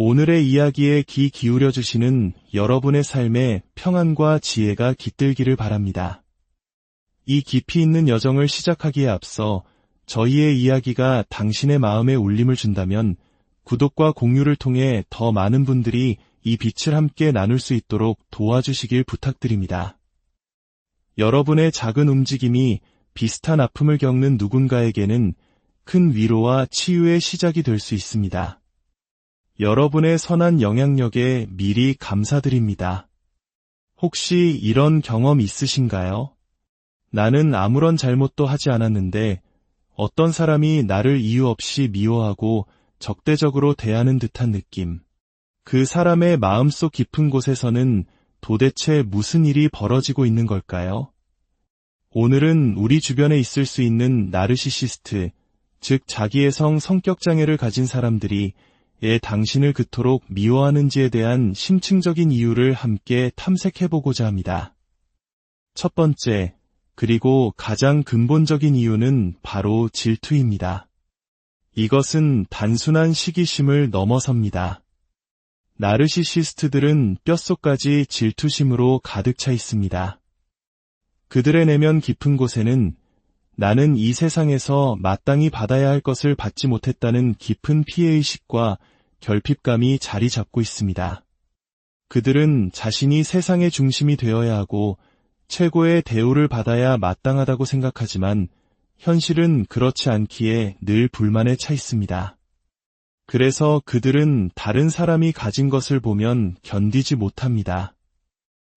오늘의 이야기에 귀 기울여 주시는 여러분의 삶에 평안과 지혜가 깃들기를 바랍니다. 이 깊이 있는 여정을 시작하기에 앞서 저희의 이야기가 당신의 마음에 울림을 준다면 구독과 공유를 통해 더 많은 분들이 이 빛을 함께 나눌 수 있도록 도와주시길 부탁드립니다. 여러분의 작은 움직임이 비슷한 아픔을 겪는 누군가에게는 큰 위로와 치유의 시작이 될 수 있습니다. 여러분의 선한 영향력에 미리 감사드립니다. 혹시 이런 경험 있으신가요? 나는 아무런 잘못도 하지 않았는데 어떤 사람이 나를 이유 없이 미워하고 적대적으로 대하는 듯한 느낌. 그 사람의 마음속 깊은 곳에서는 도대체 무슨 일이 벌어지고 있는 걸까요? 오늘은 우리 주변에 있을 수 있는 나르시시스트, 즉 자기애성 성격장애를 가진 사람들이 왜 당신을 그토록 미워하는지에 대한 심층적인 이유를 함께 탐색해보고자 합니다. 첫 번째, 그리고 가장 근본적인 이유는 바로 질투입니다. 이것은 단순한 시기심을 넘어섭니다. 나르시시스트들은 뼛속까지 질투심으로 가득 차 있습니다. 그들의 내면 깊은 곳에는 나는 이 세상에서 마땅히 받아야 할 것을 받지 못했다는 깊은 피해의식과 결핍감이 자리 잡고 있습니다. 그들은 자신이 세상의 중심이 되어야 하고 최고의 대우를 받아야 마땅하다고 생각하지만 현실은 그렇지 않기에 늘 불만에 차 있습니다. 그래서 그들은 다른 사람이 가진 것을 보면 견디지 못합니다.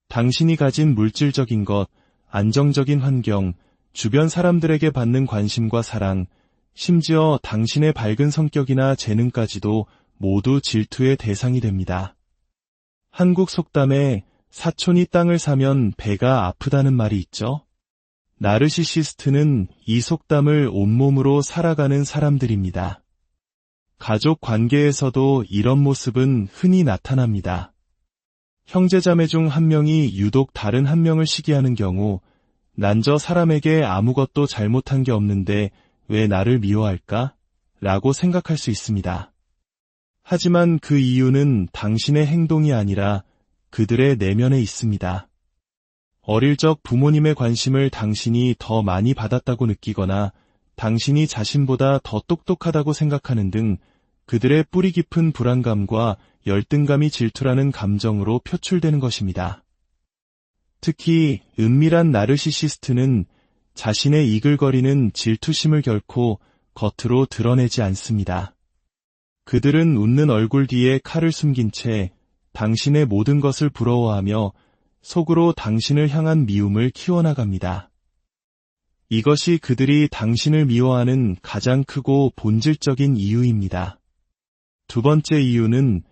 당신이 가진 물질적인 것, 안정적인 환경, 주변 사람들에게 받는 관심과 사랑, 심지어 당신의 밝은 성격이나 재능까지도 모두 질투의 대상이 됩니다. 한국 속담에 사촌이 땅을 사면 배가 아프다는 말이 있죠? 나르시시스트는 이 속담을 온몸으로 살아가는 사람들입니다. 가족 관계에서도 이런 모습은 흔히 나타납니다. 형제자매 중 한 명이 유독 다른 한 명을 시기하는 경우 난 저 사람에게 아무것도 잘못한 게 없는데 왜 나를 미워할까? 라고 생각할 수 있습니다. 하지만 그 이유는 당신의 행동이 아니라 그들의 내면에 있습니다. 어릴 적 부모님의 관심을 당신이 더 많이 받았다고 느끼거나 당신이 자신보다 더 똑똑하다고 생각하는 등 그들의 뿌리 깊은 불안감과 열등감이 질투라는 감정으로 표출되는 것입니다. 특히 은밀한 나르시시스트는 자신의 이글거리는 질투심을 결코 겉으로 드러내지 않습니다. 그들은 웃는 얼굴 뒤에 칼을 숨긴 채 당신의 모든 것을 부러워하며 속으로 당신을 향한 미움을 키워나갑니다. 이것이 그들이 당신을 미워하는 가장 크고 본질적인 이유입니다. 두 번째 이유는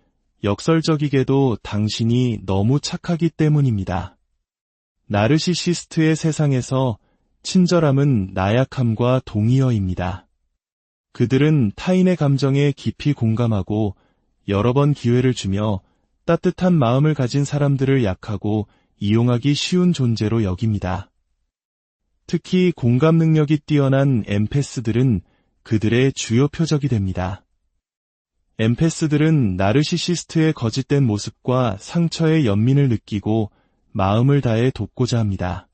역설적이게도 당신이 너무 착하기 때문입니다. 나르시시스트의 세상에서 친절함은 나약함과 동의어입니다. 그들은 타인의 감정에 깊이 공감하고 여러 번 기회를 주며 따뜻한 마음을 가진 사람들을 약하고 이용하기 쉬운 존재로 여깁니다. 특히 공감 능력이 뛰어난 엠패스들은 그들의 주요 표적이 됩니다. 엠패스들은 나르시시스트의 거짓된 모습과 상처의 연민을 느끼고 마음을 다해 돕고자 합니다.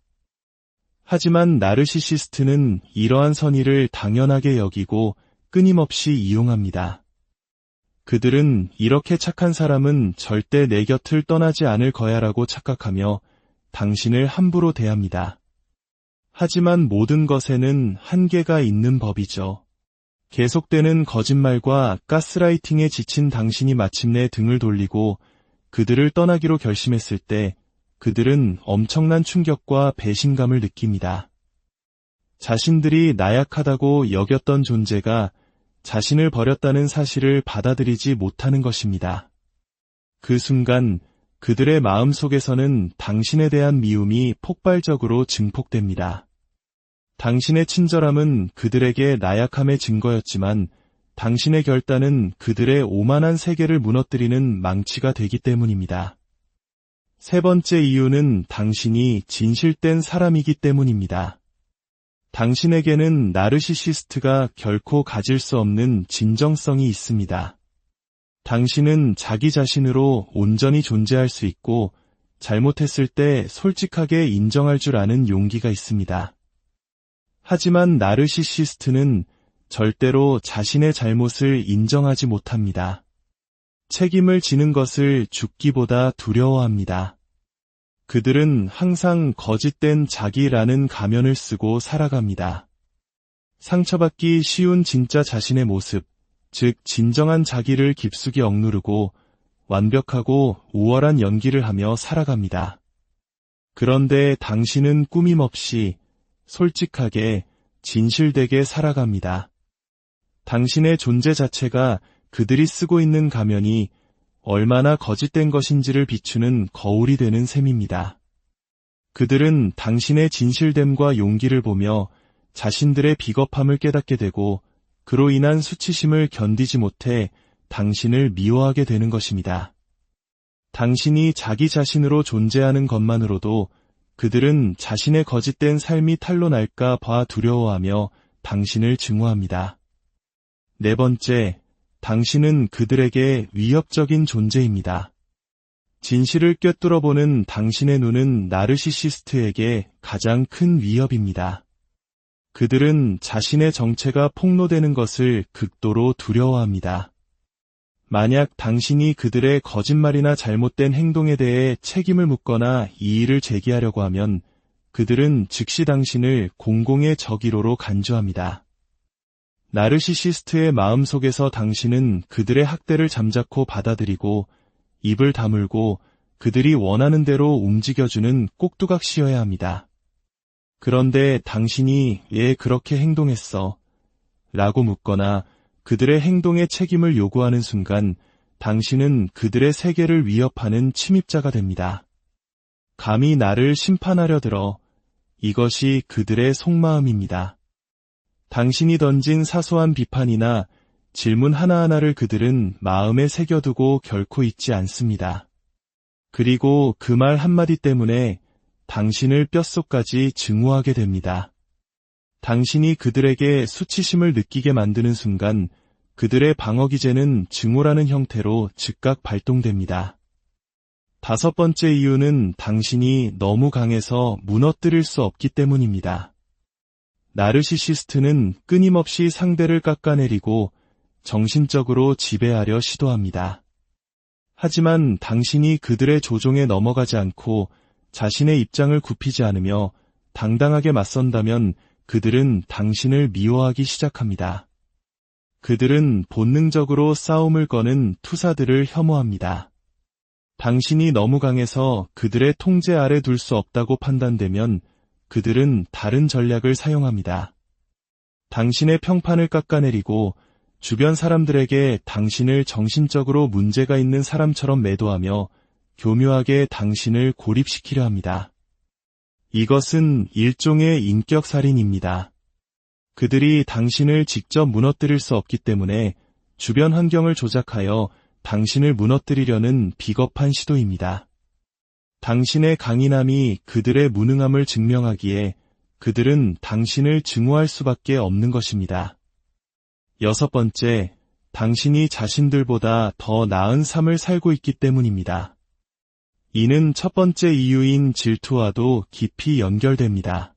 하지만 나르시시스트는 이러한 선의를 당연하게 여기고 끊임없이 이용합니다. 그들은 이렇게 착한 사람은 절대 내 곁을 떠나지 않을 거야라고 착각하며 당신을 함부로 대합니다. 하지만 모든 것에는 한계가 있는 법이죠. 계속되는 거짓말과 가스라이팅에 지친 당신이 마침내 등을 돌리고 그들을 떠나기로 결심했을 때 그들은 엄청난 충격과 배신감을 느낍니다. 자신들이 나약하다고 여겼던 존재가 자신을 버렸다는 사실을 받아들이지 못하는 것입니다. 그 순간 그들의 마음 속에서는 당신에 대한 미움이 폭발적으로 증폭됩니다. 당신의 친절함은 그들에게 나약함의 증거였지만 당신의 결단은 그들의 오만한 세계를 무너뜨리는 망치가 되기 때문입니다. 세 번째 이유는 당신이 진실된 사람이기 때문입니다. 당신에게는 나르시시스트가 결코 가질 수 없는 진정성이 있습니다. 당신은 자기 자신으로 온전히 존재할 수 있고 잘못했을 때 솔직하게 인정할 줄 아는 용기가 있습니다. 하지만 나르시시스트는 절대로 자신의 잘못을 인정하지 못합니다. 책임을 지는 것을 죽기보다 두려워합니다. 그들은 항상 거짓된 자기라는 가면을 쓰고 살아갑니다. 상처받기 쉬운 진짜 자신의 모습, 즉 진정한 자기를 깊숙이 억누르고 완벽하고 우월한 연기를 하며 살아갑니다. 그런데 당신은 꾸밈없이 솔직하게 진실되게 살아갑니다. 당신의 존재 자체가 그들이 쓰고 있는 가면이 얼마나 거짓된 것인지를 비추는 거울이 되는 셈입니다. 그들은 당신의 진실됨과 용기를 보며 자신들의 비겁함을 깨닫게 되고 그로 인한 수치심을 견디지 못해 당신을 미워하게 되는 것입니다. 당신이 자기 자신으로 존재하는 것만으로도 그들은 자신의 거짓된 삶이 탄로 날까 봐 두려워하며 당신을 증오합니다. 네 번째, 당신은 그들에게 위협적인 존재입니다. 진실을 꿰뚫어보는 당신의 눈은 나르시시스트에게 가장 큰 위협입니다. 그들은 자신의 정체가 폭로되는 것을 극도로 두려워합니다. 만약 당신이 그들의 거짓말이나 잘못된 행동에 대해 책임을 묻거나 이의를 제기하려고 하면 그들은 즉시 당신을 공공의 적이로로 간주합니다. 나르시시스트의 마음속에서 당신은 그들의 학대를 잠자코 받아들이고 입을 다물고 그들이 원하는 대로 움직여주는 꼭두각시여야 합니다. 그런데 당신이 왜 그렇게 행동했어? 라고 묻거나 그들의 행동의 책임을 요구하는 순간 당신은 그들의 세계를 위협하는 침입자가 됩니다. 감히 나를 심판하려 들어. 이것이 그들의 속마음입니다. 당신이 던진 사소한 비판이나 질문 하나하나를 그들은 마음에 새겨두고 결코 잊지 않습니다. 그리고 그 말 한마디 때문에 당신을 뼛속까지 증오하게 됩니다. 당신이 그들에게 수치심을 느끼게 만드는 순간 그들의 방어기제는 증오라는 형태로 즉각 발동됩니다. 다섯 번째 이유는 당신이 너무 강해서 무너뜨릴 수 없기 때문입니다. 나르시시스트는 끊임없이 상대를 깎아내리고 정신적으로 지배하려 시도합니다. 하지만 당신이 그들의 조종에 넘어가지 않고 자신의 입장을 굽히지 않으며 당당하게 맞선다면 그들은 당신을 미워하기 시작합니다. 그들은 본능적으로 싸움을 거는 투사들을 혐오합니다. 당신이 너무 강해서 그들의 통제 아래 둘 수 없다고 판단되면 그들은 다른 전략을 사용합니다. 당신의 평판을 깎아내리고 주변 사람들에게 당신을 정신적으로 문제가 있는 사람처럼 매도하며 교묘하게 당신을 고립시키려 합니다. 이것은 일종의 인격살인입니다. 그들이 당신을 직접 무너뜨릴 수 없기 때문에 주변 환경을 조작하여 당신을 무너뜨리려는 비겁한 시도입니다. 당신의 강인함이 그들의 무능함을 증명하기에 그들은 당신을 증오할 수밖에 없는 것입니다. 여섯 번째, 당신이 자신들보다 더 나은 삶을 살고 있기 때문입니다. 이는 첫 번째 이유인 질투와도 깊이 연결됩니다.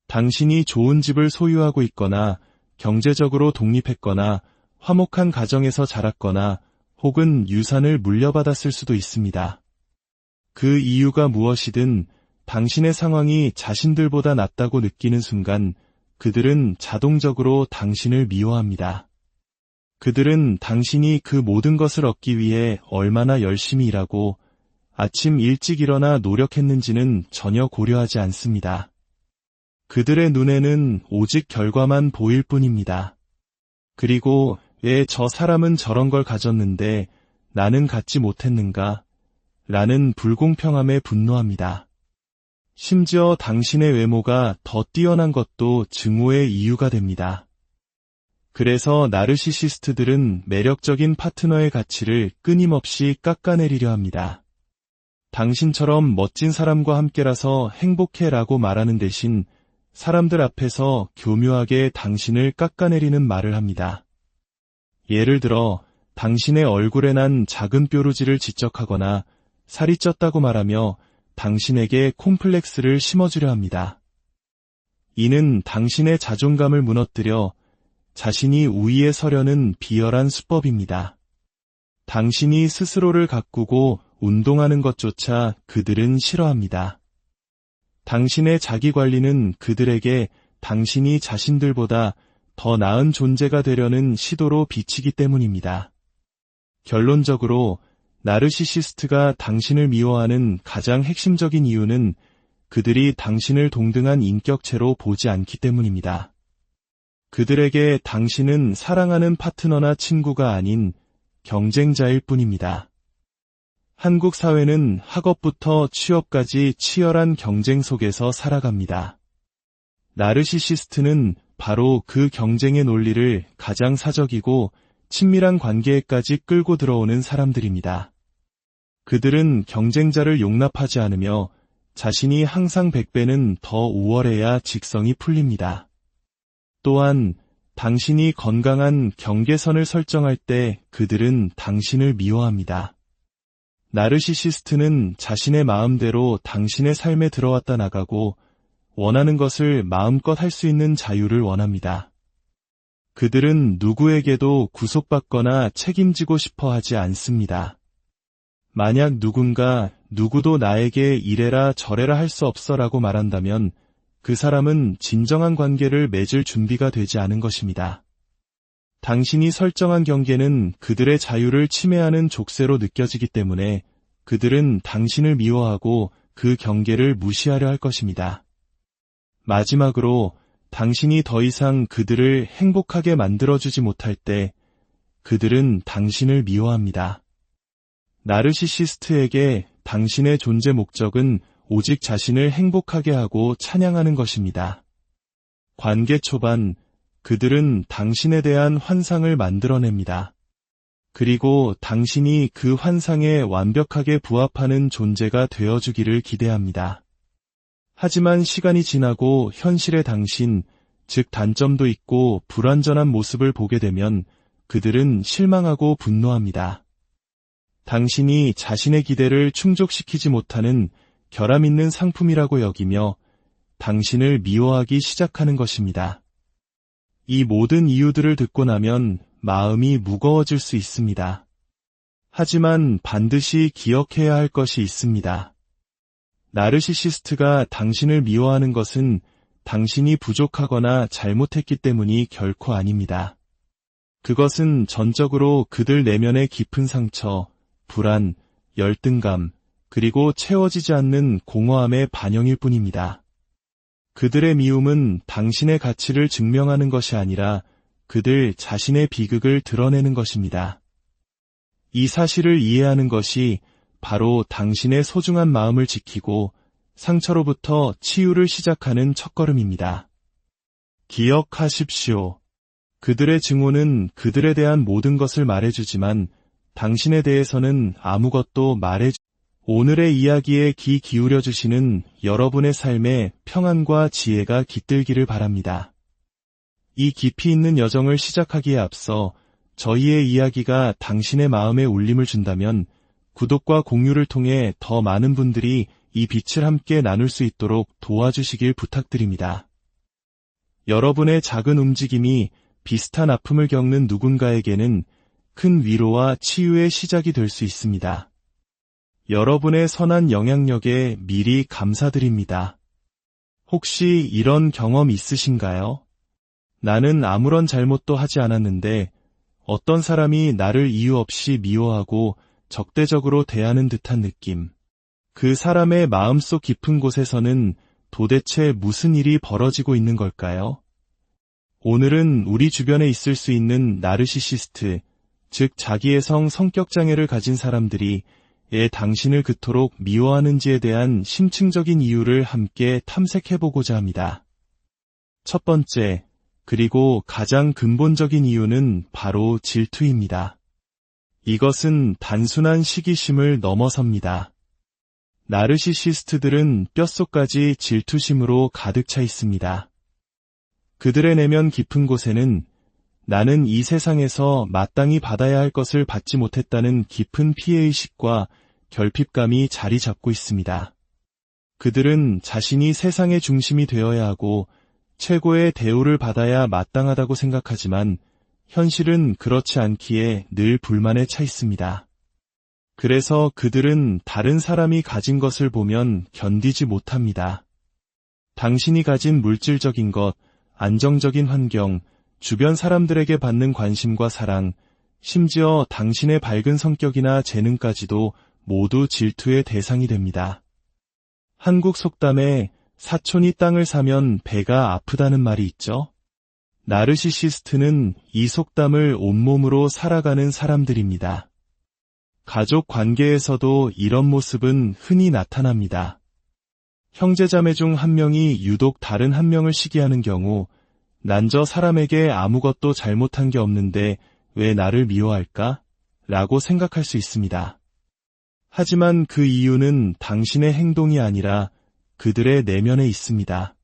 당신이 좋은 집을 소유하고 있거나 경제적으로 독립했거나 화목한 가정에서 자랐거나 혹은 유산을 물려받았을 수도 있습니다. 그 이유가 무엇이든 당신의 상황이 자신들보다 낫다고 느끼는 순간 그들은 자동적으로 당신을 미워합니다. 그들은 당신이 그 모든 것을 얻기 위해 얼마나 열심히 일하고 아침 일찍 일어나 노력했는지는 전혀 고려하지 않습니다. 그들의 눈에는 오직 결과만 보일 뿐입니다. 그리고 왜 저 사람은 저런 걸 가졌는데 나는 갖지 못했는가? 라는 불공평함에 분노합니다. 심지어 당신의 외모가 더 뛰어난 것도 증오의 이유가 됩니다. 그래서 나르시시스트들은 매력적인 파트너의 가치를 끊임없이 깎아내리려 합니다. 당신처럼 멋진 사람과 함께라서 행복해라고 말하는 대신 사람들 앞에서 교묘하게 당신을 깎아내리는 말을 합니다. 예를 들어 당신의 얼굴에 난 작은 뾰루지를 지적하거나 살이 쪘다고 말하며 당신에게 콤플렉스를 심어주려 합니다. 이는 당신의 자존감을 무너뜨려 자신이 우위에 서려는 비열한 수법입니다. 당신이 스스로를 가꾸고 운동하는 것조차 그들은 싫어합니다. 당신의 자기관리는 그들에게 당신이 자신들보다 더 나은 존재가 되려는 시도로 비치기 때문입니다. 결론적으로 나르시시스트가 당신을 미워하는 가장 핵심적인 이유는 그들이 당신을 동등한 인격체로 보지 않기 때문입니다. 그들에게 당신은 사랑하는 파트너나 친구가 아닌 경쟁자일 뿐입니다. 한국 사회는 학업부터 취업까지 치열한 경쟁 속에서 살아갑니다. 나르시시스트는 바로 그 경쟁의 논리를 가장 사적이고 친밀한 관계에까지 끌고 들어오는 사람들입니다. 그들은 경쟁자를 용납하지 않으며 자신이 항상 100배는 더 우월해야 직성이 풀립니다. 또한 당신이 건강한 경계선을 설정할 때 그들은 당신을 미워합니다. 나르시시스트는 자신의 마음대로 당신의 삶에 들어왔다 나가고 원하는 것을 마음껏 할 수 있는 자유를 원합니다. 그들은 누구에게도 구속받거나 책임지고 싶어 하지 않습니다. 만약 누군가 누구도 나에게 이래라 저래라 할 수 없어라고 말한다면 그 사람은 진정한 관계를 맺을 준비가 되지 않은 것입니다. 당신이 설정한 경계는 그들의 자유를 침해하는 족쇄로 느껴지기 때문에 그들은 당신을 미워하고 그 경계를 무시하려 할 것입니다. 마지막으로 당신이 더 이상 그들을 행복하게 만들어주지 못할 때 그들은 당신을 미워합니다. 나르시시스트에게 당신의 존재 목적은 오직 자신을 행복하게 하고 찬양하는 것입니다. 관계 초반, 그들은 당신에 대한 환상을 만들어냅니다. 그리고 당신이 그 환상에 완벽하게 부합하는 존재가 되어주기를 기대합니다. 하지만 시간이 지나고 현실의 당신, 즉 단점도 있고 불완전한 모습을 보게 되면 그들은 실망하고 분노합니다. 당신이 자신의 기대를 충족시키지 못하는 결함 있는 상품이라고 여기며 당신을 미워하기 시작하는 것입니다. 이 모든 이유들을 듣고 나면 마음이 무거워질 수 있습니다. 하지만 반드시 기억해야 할 것이 있습니다. 나르시시스트가 당신을 미워하는 것은 당신이 부족하거나 잘못했기 때문이 결코 아닙니다. 그것은 전적으로 그들 내면의 깊은 상처, 불안, 열등감, 그리고 채워지지 않는 공허함의 반영일 뿐입니다. 그들의 미움은 당신의 가치를 증명하는 것이 아니라 그들 자신의 비극을 드러내는 것입니다. 이 사실을 이해하는 것이 바로 당신의 소중한 마음을 지키고 상처로부터 치유를 시작하는 첫걸음입니다. 기억하십시오. 그들의 증오는 그들에 대한 모든 것을 말해주지만 당신에 대해서는 아무것도 오늘의 이야기에 귀 기울여주시는 여러분의 삶에 평안과 지혜가 깃들기를 바랍니다. 이 깊이 있는 여정을 시작하기에 앞서 저희의 이야기가 당신의 마음에 울림을 준다면 구독과 공유를 통해 더 많은 분들이 이 빛을 함께 나눌 수 있도록 도와주시길 부탁드립니다. 여러분의 작은 움직임이 비슷한 아픔을 겪는 누군가에게는 큰 위로와 치유의 시작이 될 수 있습니다. 여러분의 선한 영향력에 미리 감사드립니다. 혹시 이런 경험 있으신가요? 나는 아무런 잘못도 하지 않았는데 어떤 사람이 나를 이유 없이 미워하고 적대적으로 대하는 듯한 느낌. 그 사람의 마음속 깊은 곳에서는 도대체 무슨 일이 벌어지고 있는 걸까요? 오늘은 우리 주변에 있을 수 있는 나르시시스트, 즉 자기애성 성격장애를 가진 사람들이 왜 당신을 그토록 미워하는지에 대한 심층적인 이유를 함께 탐색해보고자 합니다. 첫 번째, 그리고 가장 근본적인 이유는 바로 질투입니다. 이것은 단순한 시기심을 넘어섭니다. 나르시시스트들은 뼛속까지 질투심으로 가득 차 있습니다. 그들의 내면 깊은 곳에는 나는 이 세상에서 마땅히 받아야 할 것을 받지 못했다는 깊은 피해의식과 결핍감이 자리 잡고 있습니다. 그들은 자신이 세상의 중심이 되어야 하고 최고의 대우를 받아야 마땅하다고 생각하지만 현실은 그렇지 않기에 늘 불만에 차 있습니다. 그래서 그들은 다른 사람이 가진 것을 보면 견디지 못합니다. 당신이 가진 물질적인 것, 안정적인 환경, 주변 사람들에게 받는 관심과 사랑, 심지어 당신의 밝은 성격이나 재능까지도 모두 질투의 대상이 됩니다. 한국 속담에 사촌이 땅을 사면 배가 아프다는 말이 있죠? 나르시시스트는 이 속담을 온몸으로 살아가는 사람들입니다. 가족 관계에서도 이런 모습은 흔히 나타납니다. 형제자매 중 한 명이 유독 다른 한 명을 시기하는 경우 난 저 사람에게 아무것도 잘못한 게 없는데 왜 나를 미워할까? 라고 생각할 수 있습니다. 하지만 그 이유는 당신의 행동이 아니라 그들의 내면에 있습니다.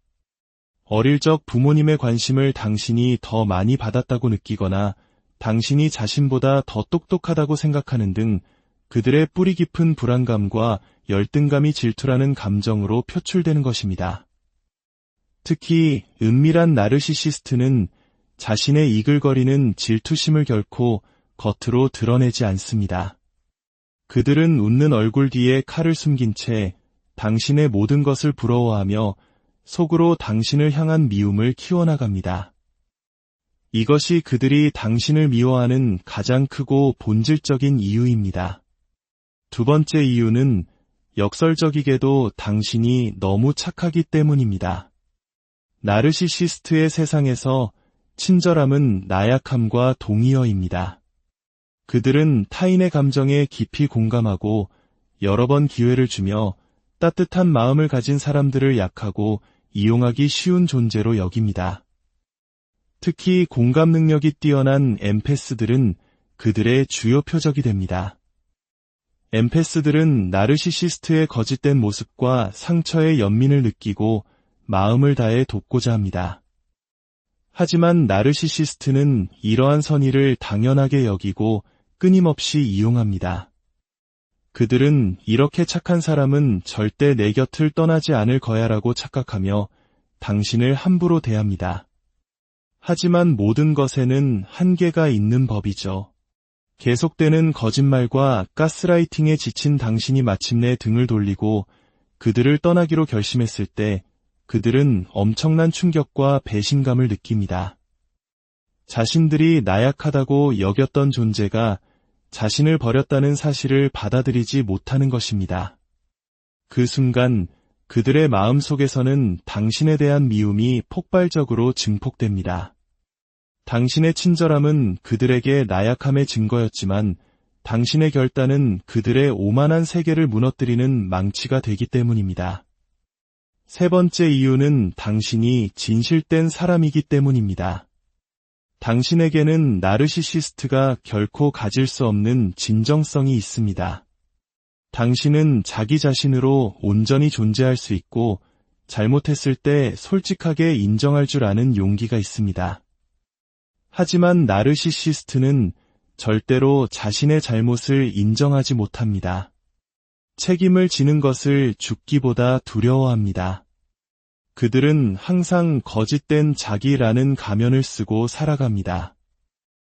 어릴 적 부모님의 관심을 당신이 더 많이 받았다고 느끼거나 당신이 자신보다 더 똑똑하다고 생각하는 등 그들의 뿌리 깊은 불안감과 열등감이 질투라는 감정으로 표출되는 것입니다. 특히 은밀한 나르시시스트는 자신의 이글거리는 질투심을 결코 겉으로 드러내지 않습니다. 그들은 웃는 얼굴 뒤에 칼을 숨긴 채 당신의 모든 것을 부러워하며 속으로 당신을 향한 미움을 키워나갑니다. 이것이 그들이 당신을 미워하는 가장 크고 본질적인 이유입니다. 두 번째 이유는 역설적이게도 당신이 너무 착하기 때문입니다. 나르시시스트의 세상에서 친절함은 나약함과 동의어입니다. 그들은 타인의 감정에 깊이 공감하고 여러 번 기회를 주며 따뜻한 마음을 가진 사람들을 약하고 이용하기 쉬운 존재로 여깁니다. 특히 공감 능력이 뛰어난 엠패스들은 그들의 주요 표적이 됩니다. 엠패스들은 나르시시스트의 거짓된 모습과 상처의 연민을 느끼고 마음을 다해 돕고자 합니다. 하지만 나르시시스트는 이러한 선의를 당연하게 여기고 끊임없이 이용합니다. 그들은 이렇게 착한 사람은 절대 내 곁을 떠나지 않을 거야라고 착각하며 당신을 함부로 대합니다. 하지만 모든 것에는 한계가 있는 법이죠. 계속되는 거짓말과 가스라이팅에 지친 당신이 마침내 등을 돌리고 그들을 떠나기로 결심했을 때 그들은 엄청난 충격과 배신감을 느낍니다. 자신들이 나약하다고 여겼던 존재가 자신을 버렸다는 사실을 받아들이지 못하는 것입니다. 그 순간 그들의 마음 속에서는 당신에 대한 미움이 폭발적으로 증폭됩니다. 당신의 친절함은 그들에게 나약함의 증거였지만 당신의 결단은 그들의 오만한 세계를 무너뜨리는 망치가 되기 때문입니다. 세 번째 이유는 당신이 진실된 사람이기 때문입니다. 당신에게는 나르시시스트가 결코 가질 수 없는 진정성이 있습니다. 당신은 자기 자신으로 온전히 존재할 수 있고 잘못했을 때 솔직하게 인정할 줄 아는 용기가 있습니다. 하지만 나르시시스트는 절대로 자신의 잘못을 인정하지 못합니다. 책임을 지는 것을 죽기보다 두려워합니다. 그들은 항상 거짓된 자기라는 가면을 쓰고 살아갑니다.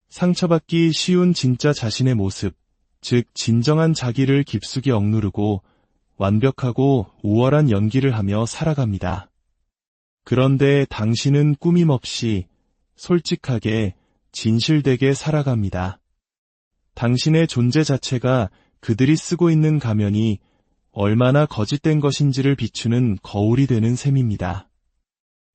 상처받기 쉬운 진짜 자신의 모습, 즉 진정한 자기를 깊숙이 억누르고 완벽하고 우월한 연기를 하며 살아갑니다. 그런데 당신은 꾸밈없이 솔직하게 진실되게 살아갑니다. 당신의 존재 자체가 그들이 쓰고 있는 가면이 얼마나 거짓된 것인지를 비추는 거울이 되는 셈입니다.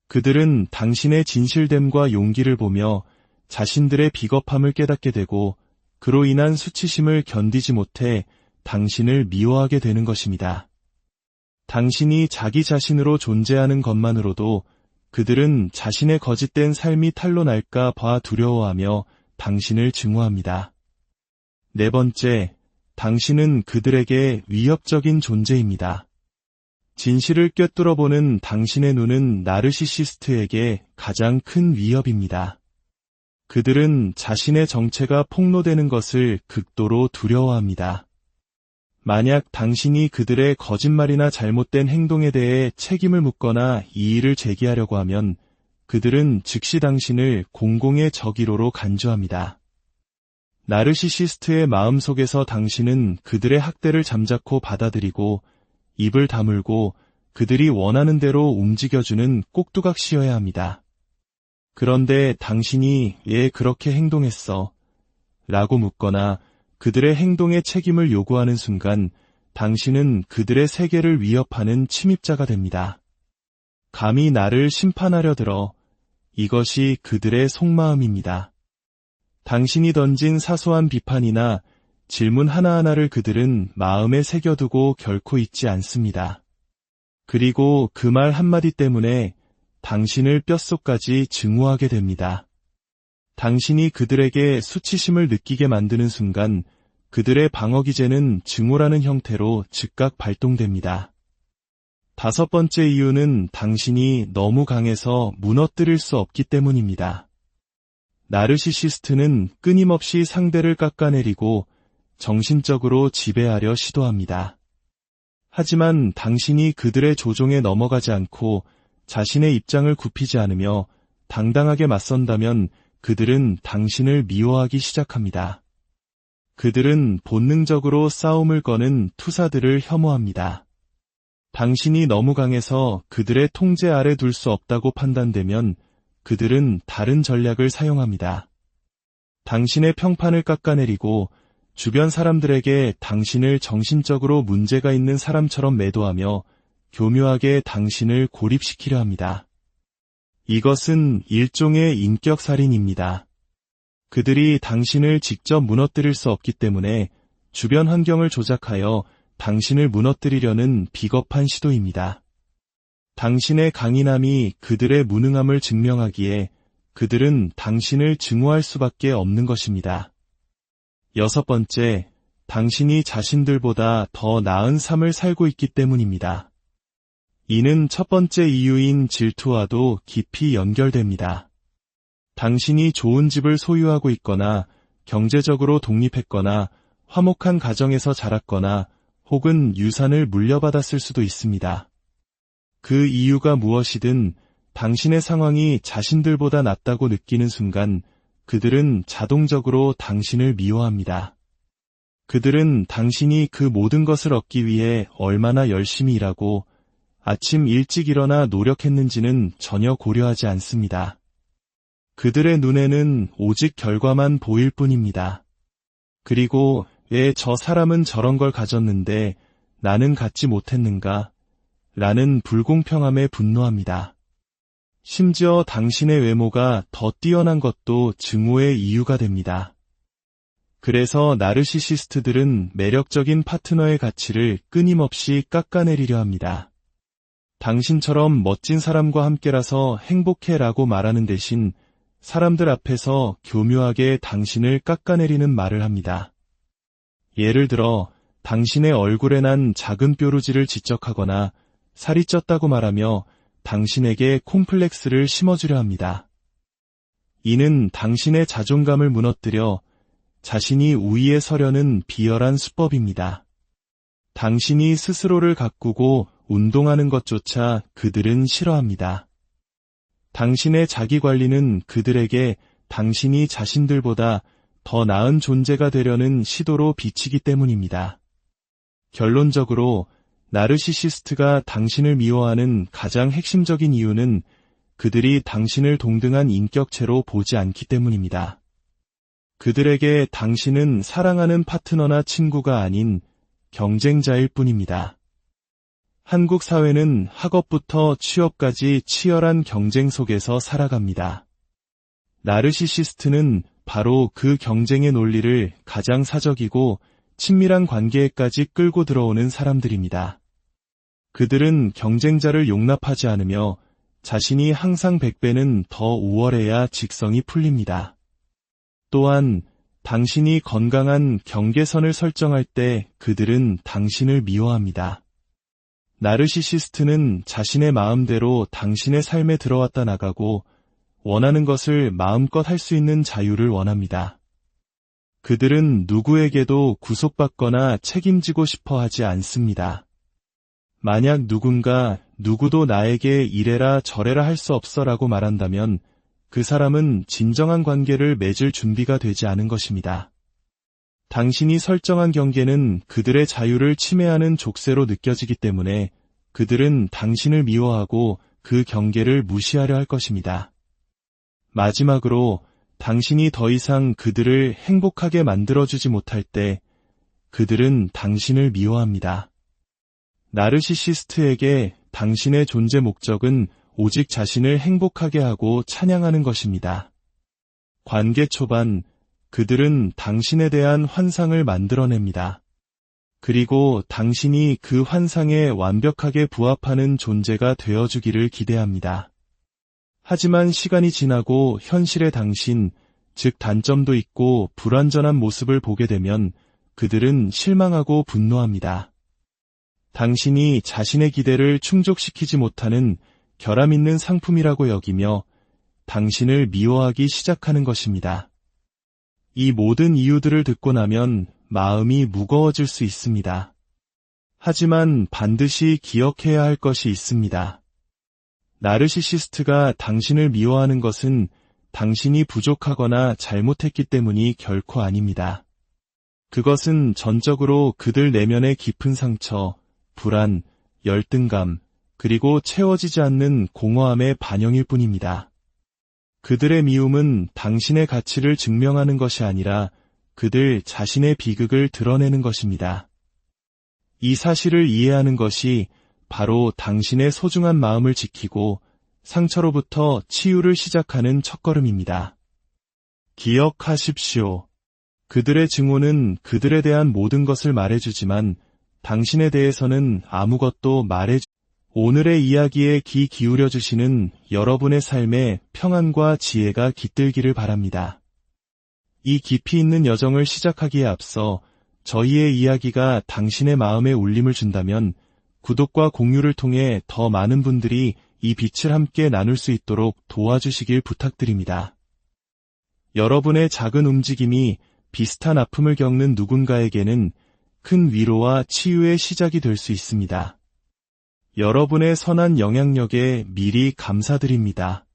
그들은 당신의 진실됨과 용기를 보며 자신들의 비겁함을 깨닫게 되고 그로 인한 수치심을 견디지 못해 당신을 미워하게 되는 것입니다. 당신이 자기 자신으로 존재하는 것만으로도 그들은 자신의 거짓된 삶이 탄로 날까 봐 두려워하며 당신을 증오합니다. 네 번째, 당신은 그들에게 위협적인 존재입니다. 진실을 꿰뚫어보는 당신의 눈은 나르시시스트에게 가장 큰 위협입니다. 그들은 자신의 정체가 폭로되는 것을 극도로 두려워합니다. 만약 당신이 그들의 거짓말이나 잘못된 행동에 대해 책임을 묻거나 이의를 제기하려고 하면 그들은 즉시 당신을 공공의 적이로로 간주합니다. 나르시시스트의 마음속에서 당신은 그들의 학대를 잠자코 받아들이고 입을 다물고 그들이 원하는 대로 움직여주는 꼭두각시여야 합니다. 그런데 당신이 왜 그렇게 행동했어? 라고 묻거나 그들의 행동에 책임을 요구하는 순간 당신은 그들의 세계를 위협하는 침입자가 됩니다. 감히 나를 심판하려 들어. 이것이 그들의 속마음입니다. 당신이 던진 사소한 비판이나 질문 하나하나를 그들은 마음에 새겨두고 결코 잊지 않습니다. 그리고 그 말 한마디 때문에 당신을 뼛속까지 증오하게 됩니다. 당신이 그들에게 수치심을 느끼게 만드는 순간 그들의 방어기제는 증오라는 형태로 즉각 발동됩니다. 5번째 이유는 당신이 너무 강해서 무너뜨릴 수 없기 때문입니다. 나르시시스트는 끊임없이 상대를 깎아내리고 정신적으로 지배하려 시도합니다. 하지만 당신이 그들의 조종에 넘어가지 않고 자신의 입장을 굽히지 않으며 당당하게 맞선다면 그들은 당신을 미워하기 시작합니다. 그들은 본능적으로 싸움을 거는 투사들을 혐오합니다. 당신이 너무 강해서 그들의 통제 아래 둘 수 없다고 판단되면 그들은 다른 전략을 사용합니다. 당신의 평판을 깎아내리고 주변 사람들에게 당신을 정신적으로 문제가 있는 사람처럼 매도하며 교묘하게 당신을 고립시키려 합니다. 이것은 일종의 인격살인입니다. 그들이 당신을 직접 무너뜨릴 수 없기 때문에 주변 환경을 조작하여 당신을 무너뜨리려는 비겁한 시도입니다. 당신의 강인함이 그들의 무능함을 증명하기에 그들은 당신을 증오할 수밖에 없는 것입니다. 6번째, 당신이 자신들보다 더 나은 삶을 살고 있기 때문입니다. 이는 첫 번째 이유인 질투와도 깊이 연결됩니다. 당신이 좋은 집을 소유하고 있거나 경제적으로 독립했거나 화목한 가정에서 자랐거나 혹은 유산을 물려받았을 수도 있습니다. 그 이유가 무엇이든 당신의 상황이 자신들보다 낫다고 느끼는 순간 그들은 자동적으로 당신을 미워합니다. 그들은 당신이 그 모든 것을 얻기 위해 얼마나 열심히 일하고 아침 일찍 일어나 노력했는지는 전혀 고려하지 않습니다. 그들의 눈에는 오직 결과만 보일 뿐입니다. 그리고 왜 저 사람은 저런 걸 가졌는데 나는 갖지 못했는가? 라는 불공평함에 분노합니다. 심지어 당신의 외모가 더 뛰어난 것도 증오의 이유가 됩니다. 그래서 나르시시스트들은 매력적인 파트너의 가치를 끊임없이 깎아내리려 합니다. 당신처럼 멋진 사람과 함께라서 행복해라고 말하는 대신 사람들 앞에서 교묘하게 당신을 깎아내리는 말을 합니다. 예를 들어 당신의 얼굴에 난 작은 뾰루지를 지적하거나 살이 쪘다고 말하며 당신에게 콤플렉스를 심어주려 합니다. 이는 당신의 자존감을 무너뜨려 자신이 우위에 서려는 비열한 수법입니다. 당신이 스스로를 가꾸고 운동하는 것조차 그들은 싫어합니다. 당신의 자기관리는 그들에게 당신이 자신들보다 더 나은 존재가 되려는 시도로 비치기 때문입니다. 결론적으로 나르시시스트가 당신을 미워하는 가장 핵심적인 이유는 그들이 당신을 동등한 인격체로 보지 않기 때문입니다. 그들에게 당신은 사랑하는 파트너나 친구가 아닌 경쟁자일 뿐입니다. 한국 사회는 학업부터 취업까지 치열한 경쟁 속에서 살아갑니다. 나르시시스트는 바로 그 경쟁의 논리를 가장 사적이고 친밀한 관계에까지 끌고 들어오는 사람들입니다. 그들은 경쟁자를 용납하지 않으며 자신이 항상 100배는 더 우월해야 직성이 풀립니다. 또한 당신이 건강한 경계선을 설정할 때 그들은 당신을 미워합니다. 나르시시스트는 자신의 마음대로 당신의 삶에 들어왔다 나가고 원하는 것을 마음껏 할 수 있는 자유를 원합니다. 그들은 누구에게도 구속받거나 책임지고 싶어 하지 않습니다. 만약 누구도 나에게 이래라 저래라 할 수 없어라고 말한다면 그 사람은 진정한 관계를 맺을 준비가 되지 않은 것입니다. 당신이 설정한 경계는 그들의 자유를 침해하는 족쇄로 느껴지기 때문에 그들은 당신을 미워하고 그 경계를 무시하려 할 것입니다. 마지막으로 당신이 더 이상 그들을 행복하게 만들어주지 못할 때 그들은 당신을 미워합니다. 나르시시스트에게 당신의 존재 목적은 오직 자신을 행복하게 하고 찬양하는 것입니다. 관계 초반, 그들은 당신에 대한 환상을 만들어냅니다. 그리고 당신이 그 환상에 완벽하게 부합하는 존재가 되어주기를 기대합니다. 하지만 시간이 지나고 현실의 당신, 즉 단점도 있고 불완전한 모습을 보게 되면 그들은 실망하고 분노합니다. 당신이 자신의 기대를 충족시키지 못하는 결함 있는 상품이라고 여기며 당신을 미워하기 시작하는 것입니다. 이 모든 이유들을 듣고 나면 마음이 무거워질 수 있습니다. 하지만 반드시 기억해야 할 것이 있습니다. 나르시시스트가 당신을 미워하는 것은 당신이 부족하거나 잘못했기 때문이 결코 아닙니다. 그것은 전적으로 그들 내면의 깊은 상처, 불안, 열등감, 그리고 채워지지 않는 공허함의 반영일 뿐입니다. 그들의 미움은 당신의 가치를 증명하는 것이 아니라 그들 자신의 비극을 드러내는 것입니다. 이 사실을 이해하는 것이 바로 당신의 소중한 마음을 지키고 상처로부터 치유를 시작하는 첫걸음입니다. 기억하십시오. 그들의 증오는 그들에 대한 모든 것을 말해주지만 당신에 대해서는 아무것도 오늘의 이야기에 귀 기울여 주시는 여러분의 삶에 평안과 지혜가 깃들기를 바랍니다. 이 깊이 있는 여정을 시작하기에 앞서 저희의 이야기가 당신의 마음에 울림을 준다면 구독과 공유를 통해 더 많은 분들이 이 빛을 함께 나눌 수 있도록 도와주시길 부탁드립니다. 여러분의 작은 움직임이 비슷한 아픔을 겪는 누군가에게는 큰 위로와 치유의 시작이 될 수 있습니다. 여러분의 선한 영향력에 미리 감사드립니다.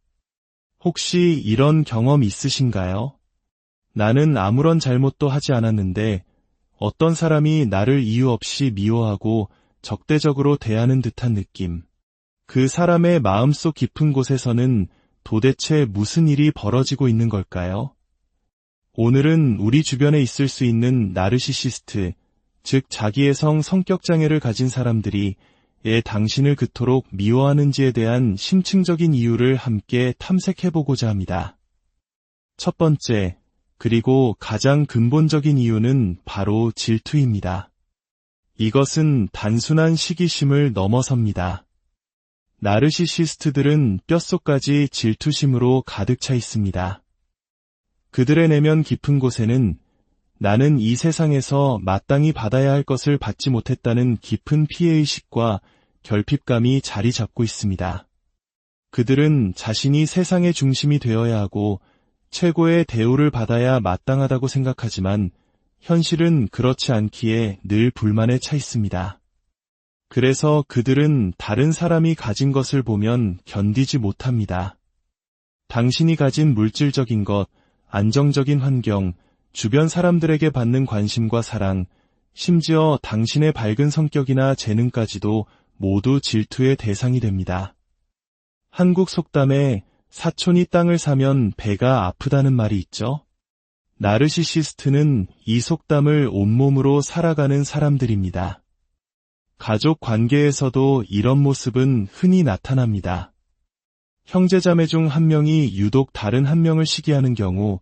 혹시 이런 경험 있으신가요? 나는 아무런 잘못도 하지 않았는데 어떤 사람이 나를 이유 없이 미워하고 적대적으로 대하는 듯한 느낌. 그 사람의 마음속 깊은 곳에서는 도대체 무슨 일이 벌어지고 있는 걸까요? 오늘은 우리 주변에 있을 수 있는 나르시시스트, 즉 자기애성 성격장애를 가진 사람들이 왜 당신을 그토록 미워하는지에 대한 심층적인 이유를 함께 탐색해보고자 합니다. 첫 번째, 그리고 가장 근본적인 이유는 바로 질투입니다. 이것은 단순한 시기심을 넘어섭니다. 나르시시스트들은 뼛속까지 질투심으로 가득 차 있습니다. 그들의 내면 깊은 곳에는 나는 이 세상에서 마땅히 받아야 할 것을 받지 못했다는 깊은 피해의식과 결핍감이 자리 잡고 있습니다. 그들은 자신이 세상의 중심이 되어야 하고 최고의 대우를 받아야 마땅하다고 생각하지만 현실은 그렇지 않기에 늘 불만에 차 있습니다. 그래서 그들은 다른 사람이 가진 것을 보면 견디지 못합니다. 당신이 가진 물질적인 것, 안정적인 환경, 주변 사람들에게 받는 관심과 사랑, 심지어 당신의 밝은 성격이나 재능까지도 모두 질투의 대상이 됩니다. 한국 속담에 사촌이 땅을 사면 배가 아프다는 말이 있죠? 나르시시스트는 이 속담을 온몸으로 살아가는 사람들입니다. 가족 관계에서도 이런 모습은 흔히 나타납니다. 형제자매 중 한 명이 유독 다른 한 명을 시기하는 경우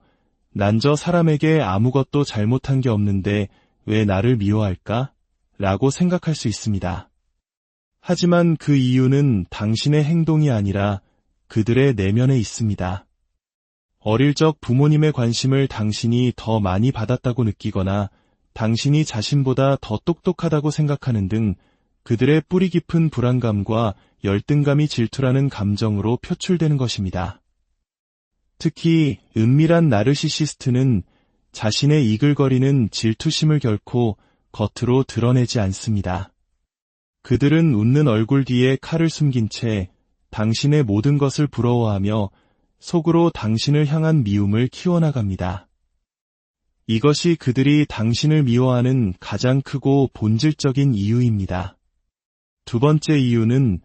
난 저 사람에게 아무것도 잘못한 게 없는데 왜 나를 미워할까? 라고 생각할 수 있습니다. 하지만 그 이유는 당신의 행동이 아니라 그들의 내면에 있습니다. 어릴 적 부모님의 관심을 당신이 더 많이 받았다고 느끼거나 당신이 자신보다 더 똑똑하다고 생각하는 등 그들의 뿌리 깊은 불안감과 열등감이 질투라는 감정으로 표출되는 것입니다. 특히 은밀한 나르시시스트는 자신의 이글거리는 질투심을 결코 겉으로 드러내지 않습니다. 그들은 웃는 얼굴 뒤에 칼을 숨긴 채 당신의 모든 것을 부러워하며 속으로 당신을 향한 미움을 키워나갑니다. 이것이 그들이 당신을 미워하는 가장 크고 본질적인 이유입니다. 두 번째 이유는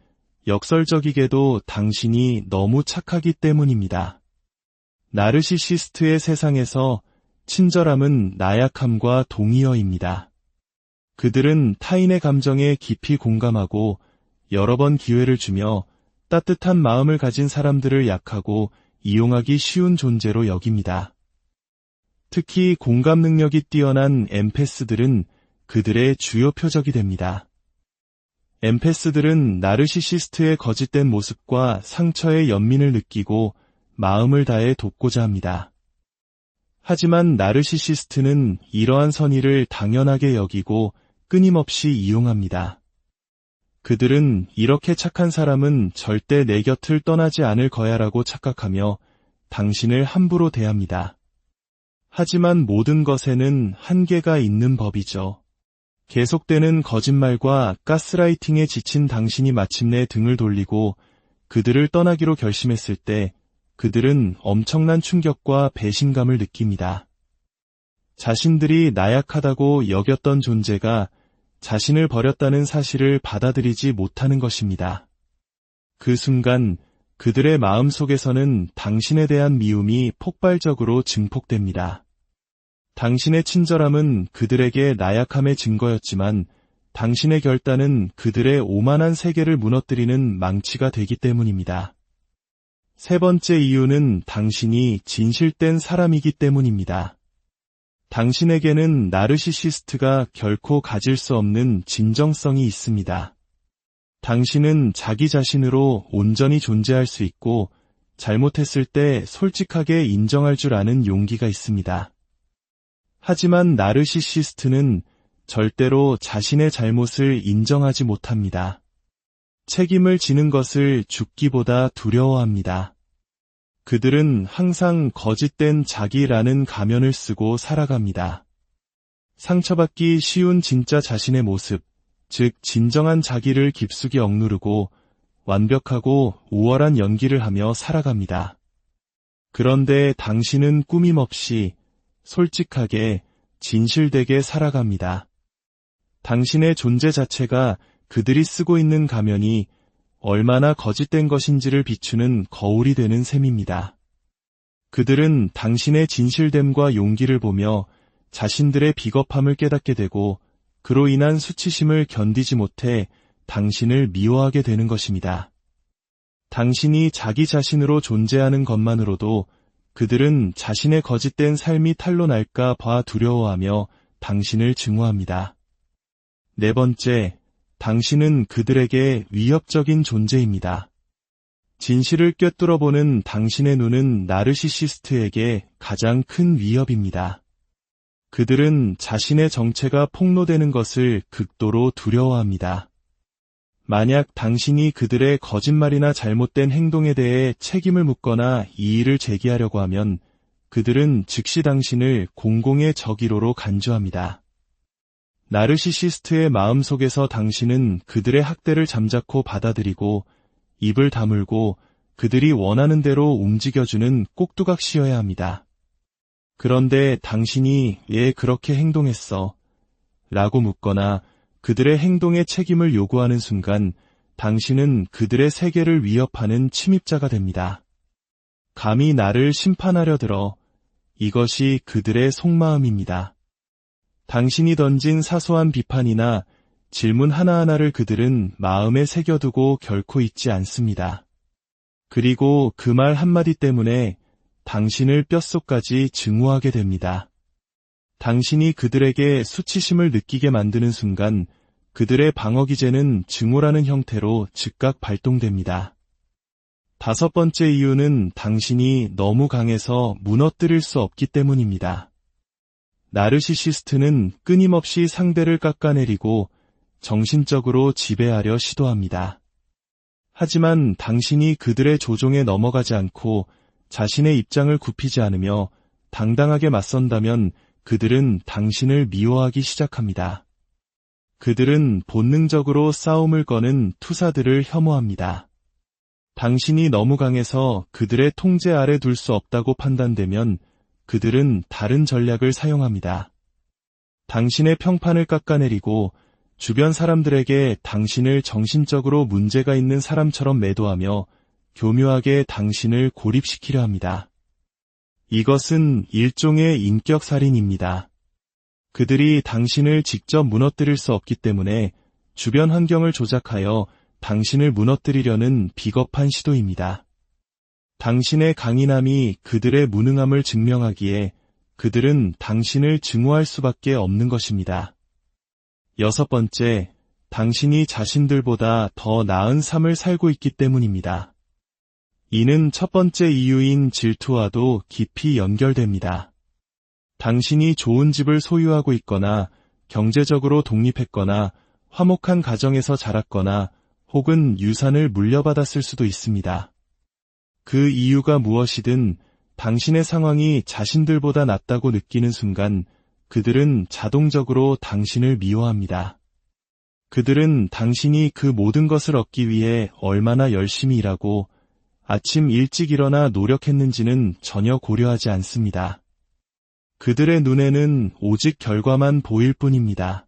역설적이게도 당신이 너무 착하기 때문입니다. 나르시시스트의 세상에서 친절함은 나약함과 동의어입니다. 그들은 타인의 감정에 깊이 공감하고 여러 번 기회를 주며 따뜻한 마음을 가진 사람들을 약하고 이용하기 쉬운 존재로 여깁니다. 특히 공감 능력이 뛰어난 엠패스들은 그들의 주요 표적이 됩니다. 엠패스들은 나르시시스트의 거짓된 모습과 상처의 연민을 느끼고 마음을 다해 돕고자 합니다. 하지만 나르시시스트는 이러한 선의를 당연하게 여기고 끊임없이 이용합니다. 그들은 이렇게 착한 사람은 절대 내 곁을 떠나지 않을 거야라고 착각하며 당신을 함부로 대합니다. 하지만 모든 것에는 한계가 있는 법이죠. 계속되는 거짓말과 가스라이팅에 지친 당신이 마침내 등을 돌리고 그들을 떠나기로 결심했을 때 그들은 엄청난 충격과 배신감을 느낍니다. 자신들이 나약하다고 여겼던 존재가 자신을 버렸다는 사실을 받아들이지 못하는 것입니다. 그 순간 그들의 마음 속에서는 당신에 대한 미움이 폭발적으로 증폭됩니다. 당신의 친절함은 그들에게 나약함의 증거였지만 당신의 결단은 그들의 오만한 세계를 무너뜨리는 망치가 되기 때문입니다. 세 번째 이유는 당신이 진실된 사람이기 때문입니다. 당신에게는 나르시시스트가 결코 가질 수 없는 진정성이 있습니다. 당신은 자기 자신으로 온전히 존재할 수 있고 잘못했을 때 솔직하게 인정할 줄 아는 용기가 있습니다. 하지만 나르시시스트는 절대로 자신의 잘못을 인정하지 못합니다. 책임을 지는 것을 죽기보다 두려워합니다. 그들은 항상 거짓된 자기라는 가면을 쓰고 살아갑니다. 상처받기 쉬운 진짜 자신의 모습, 즉 진정한 자기를 깊숙이 억누르고 완벽하고 우월한 연기를 하며 살아갑니다. 그런데 당신은 꾸밈없이 솔직하게 진실되게 살아갑니다. 당신의 존재 자체가 그들이 쓰고 있는 가면이 얼마나 거짓된 것인지를 비추는 거울이 되는 셈입니다. 그들은 당신의 진실됨과 용기를 보며 자신들의 비겁함을 깨닫게 되고 그로 인한 수치심을 견디지 못해 당신을 미워하게 되는 것입니다. 당신이 자기 자신으로 존재하는 것만으로도 그들은 자신의 거짓된 삶이 탄로 날까 봐 두려워하며 당신을 증오합니다. 네 번째, 당신은 그들에게 위협적인 존재입니다. 진실을 꿰뚫어보는 당신의 눈은 나르시시스트에게 가장 큰 위협입니다. 그들은 자신의 정체가 폭로되는 것을 극도로 두려워합니다. 만약 당신이 그들의 거짓말이나 잘못된 행동에 대해 책임을 묻거나 이의를 제기하려고 하면 그들은 즉시 당신을 공공의 적이로로 간주합니다. 나르시시스트의 마음속에서 당신은 그들의 학대를 잠자코 받아들이고 입을 다물고 그들이 원하는 대로 움직여주는 꼭두각시여야 합니다. 그런데 당신이 왜 그렇게 행동했어? 라고 묻거나 그들의 행동에 책임을 요구하는 순간 당신은 그들의 세계를 위협하는 침입자가 됩니다. 감히 나를 심판하려 들어. 이것이 그들의 속마음입니다. 당신이 던진 사소한 비판이나 질문 하나하나를 그들은 마음에 새겨두고 결코 잊지 않습니다. 그리고 그 말 한마디 때문에 당신을 뼛속까지 증오하게 됩니다. 당신이 그들에게 수치심을 느끼게 만드는 순간 그들의 방어기제는 증오라는 형태로 즉각 발동됩니다. 다섯 번째 이유는 당신이 너무 강해서 무너뜨릴 수 없기 때문입니다. 나르시시스트는 끊임없이 상대를 깎아내리고 정신적으로 지배하려 시도합니다. 하지만 당신이 그들의 조종에 넘어가지 않고 자신의 입장을 굽히지 않으며 당당하게 맞선다면 그들은 당신을 미워하기 시작합니다. 그들은 본능적으로 싸움을 거는 투사들을 혐오합니다. 당신이 너무 강해서 그들의 통제 아래 둘 수 없다고 판단되면 그들은 다른 전략을 사용합니다. 당신의 평판을 깎아내리고 주변 사람들에게 당신을 정신적으로 문제가 있는 사람처럼 매도하며 교묘하게 당신을 고립시키려 합니다. 이것은 일종의 인격살인입니다. 그들이 당신을 직접 무너뜨릴 수 없기 때문에 주변 환경을 조작하여 당신을 무너뜨리려는 비겁한 시도입니다. 당신의 강인함이 그들의 무능함을 증명하기에 그들은 당신을 증오할 수밖에 없는 것입니다. 6번째, 당신이 자신들보다 더 나은 삶을 살고 있기 때문입니다. 이는 첫 번째 이유인 질투와도 깊이 연결됩니다. 당신이 좋은 집을 소유하고 있거나 경제적으로 독립했거나 화목한 가정에서 자랐거나 혹은 유산을 물려받았을 수도 있습니다. 그 이유가 무엇이든 당신의 상황이 자신들보다 낫다고 느끼는 순간 그들은 자동적으로 당신을 미워합니다. 그들은 당신이 그 모든 것을 얻기 위해 얼마나 열심히 일하고 아침 일찍 일어나 노력했는지는 전혀 고려하지 않습니다. 그들의 눈에는 오직 결과만 보일 뿐입니다.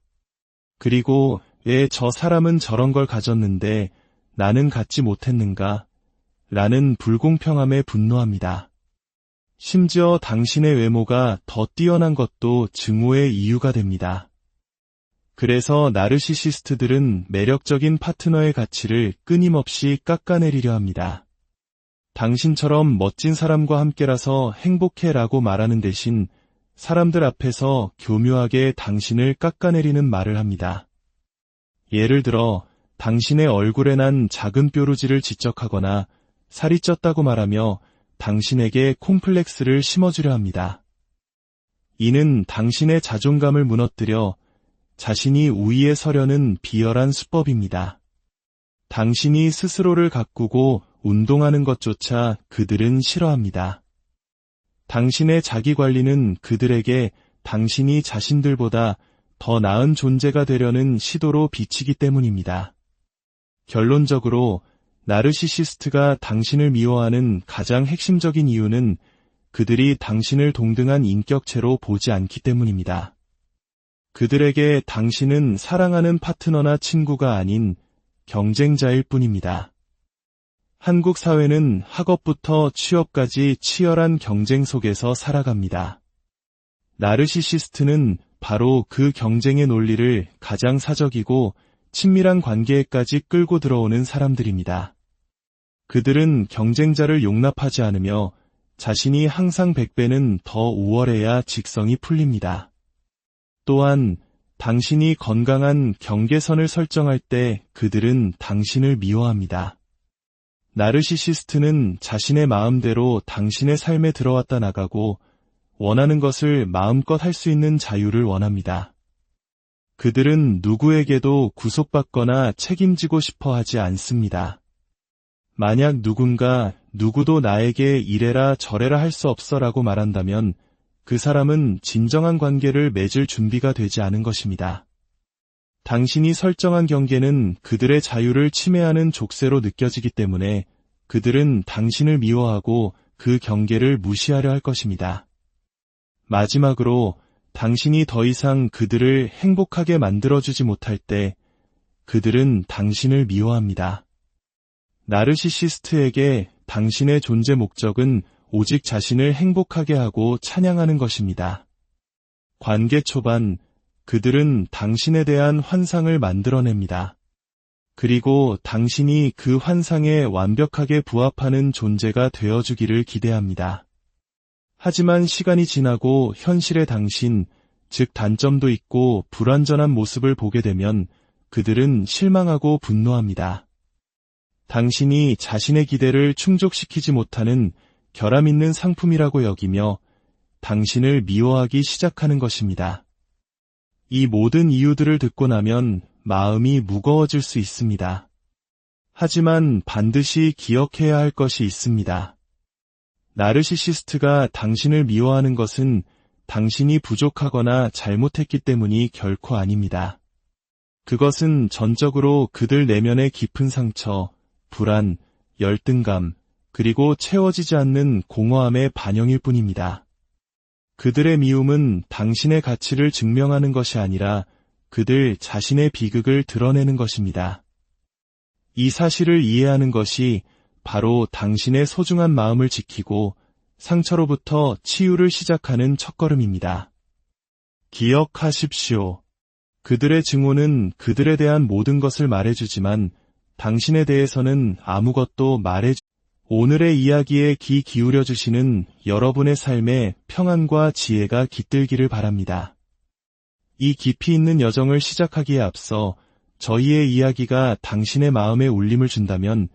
그리고 왜 저 사람은 저런 걸 가졌는데 나는 갖지 못했는가? 라는 불공평함에 분노합니다. 심지어 당신의 외모가 더 뛰어난 것도 증오의 이유가 됩니다. 그래서 나르시시스트들은 매력적인 파트너의 가치를 끊임없이 깎아내리려 합니다. 당신처럼 멋진 사람과 함께라서 행복해라고 말하는 대신 사람들 앞에서 교묘하게 당신을 깎아내리는 말을 합니다. 예를 들어 당신의 얼굴에 난 작은 뾰루지를 지적하거나 살이 쪘다고 말하며 당신에게 콤플렉스를 심어주려 합니다. 이는 당신의 자존감을 무너뜨려 자신이 우위에 서려는 비열한 수법입니다. 당신이 스스로를 가꾸고 운동하는 것조차 그들은 싫어합니다. 당신의 자기관리는 그들에게 당신이 자신들보다 더 나은 존재가 되려는 시도로 비치기 때문입니다. 결론적으로 나르시시스트가 당신을 미워하는 가장 핵심적인 이유는 그들이 당신을 동등한 인격체로 보지 않기 때문입니다. 그들에게 당신은 사랑하는 파트너나 친구가 아닌 경쟁자일 뿐입니다. 한국 사회는 학업부터 취업까지 치열한 경쟁 속에서 살아갑니다. 나르시시스트는 바로 그 경쟁의 논리를 가장 사적이고 친밀한 관계에까지 끌고 들어오는 사람들입니다. 그들은 경쟁자를 용납하지 않으며 자신이 항상 100배는 더 우월해야 직성이 풀립니다. 또한 당신이 건강한 경계선을 설정할 때 그들은 당신을 미워합니다. 나르시시스트는 자신의 마음대로 당신의 삶에 들어왔다 나가고 원하는 것을 마음껏 할 수 있는 자유를 원합니다. 그들은 누구에게도 구속받거나 책임지고 싶어 하지 않습니다. 만약 누군가 누구도 나에게 이래라 저래라 할 수 없어라고 말한다면 그 사람은 진정한 관계를 맺을 준비가 되지 않은 것입니다. 당신이 설정한 경계는 그들의 자유를 침해하는 족쇄로 느껴지기 때문에 그들은 당신을 미워하고 그 경계를 무시하려 할 것입니다. 마지막으로 당신이 더 이상 그들을 행복하게 만들어주지 못할 때 그들은 당신을 미워합니다. 나르시시스트에게 당신의 존재 목적은 오직 자신을 행복하게 하고 찬양하는 것입니다. 관계 초반, 그들은 당신에 대한 환상을 만들어냅니다. 그리고 당신이 그 환상에 완벽하게 부합하는 존재가 되어주기를 기대합니다. 하지만 시간이 지나고 현실의 당신, 즉 단점도 있고 불완전한 모습을 보게 되면 그들은 실망하고 분노합니다. 당신이 자신의 기대를 충족시키지 못하는 결함 있는 상품이라고 여기며 당신을 미워하기 시작하는 것입니다. 이 모든 이유들을 듣고 나면 마음이 무거워질 수 있습니다. 하지만 반드시 기억해야 할 것이 있습니다. 나르시시스트가 당신을 미워하는 것은 당신이 부족하거나 잘못했기 때문이 결코 아닙니다. 그것은 전적으로 그들 내면의 깊은 상처, 불안, 열등감, 그리고 채워지지 않는 공허함의 반영일 뿐입니다. 그들의 미움은 당신의 가치를 증명하는 것이 아니라 그들 자신의 비극을 드러내는 것입니다. 이 사실을 이해하는 것이 바로 당신의 소중한 마음을 지키고 상처로부터 치유를 시작하는 첫걸음입니다. 기억하십시오. 그들의 증오는 그들에 대한 모든 것을 말해주지만 당신에 대해서는 아무것도 오늘의 이야기에 귀 기울여주시는 여러분의 삶에 평안과 지혜가 깃들기를 바랍니다. 이 깊이 있는 여정을 시작하기에 앞서 저희의 이야기가 당신의 마음에 울림을 준다면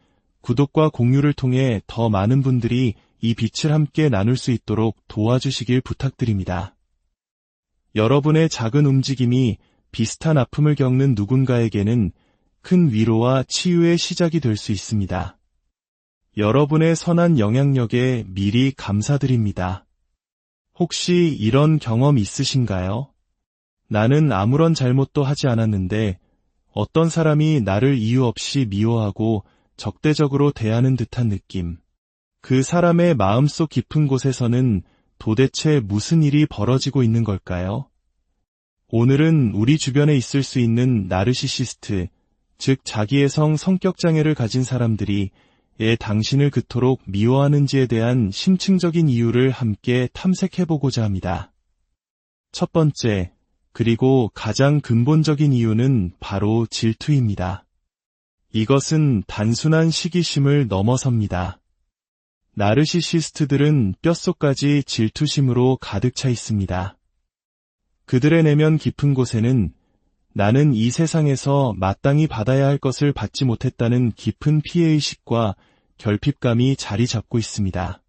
구독과 공유를 통해 더 많은 분들이 이 빛을 함께 나눌 수 있도록 도와주시길 부탁드립니다. 여러분의 작은 움직임이 비슷한 아픔을 겪는 누군가에게는 큰 위로와 치유의 시작이 될 수 있습니다. 여러분의 선한 영향력에 미리 감사드립니다. 혹시 이런 경험 있으신가요? 나는 아무런 잘못도 하지 않았는데 어떤 사람이 나를 이유 없이 미워하고 적대적으로 대하는 듯한 느낌. 그 사람의 마음속 깊은 곳에서는 도대체 무슨 일이 벌어지고 있는 걸까요? 오늘은 우리 주변에 있을 수 있는 나르시시스트, 즉 자기애성 성격장애를 가진 사람들이 왜 당신을 그토록 미워하는지에 대한 심층적인 이유를 함께 탐색해보고자 합니다. 첫 번째, 그리고 가장 근본적인 이유는 바로 질투입니다. 이것은 단순한 시기심을 넘어섭니다. 나르시시스트들은 뼛속까지 질투심으로 가득 차 있습니다. 그들의 내면 깊은 곳에는 나는 이 세상에서 마땅히 받아야 할 것을 받지 못했다는 깊은 피해의식과 결핍감이 자리 잡고 있습니다.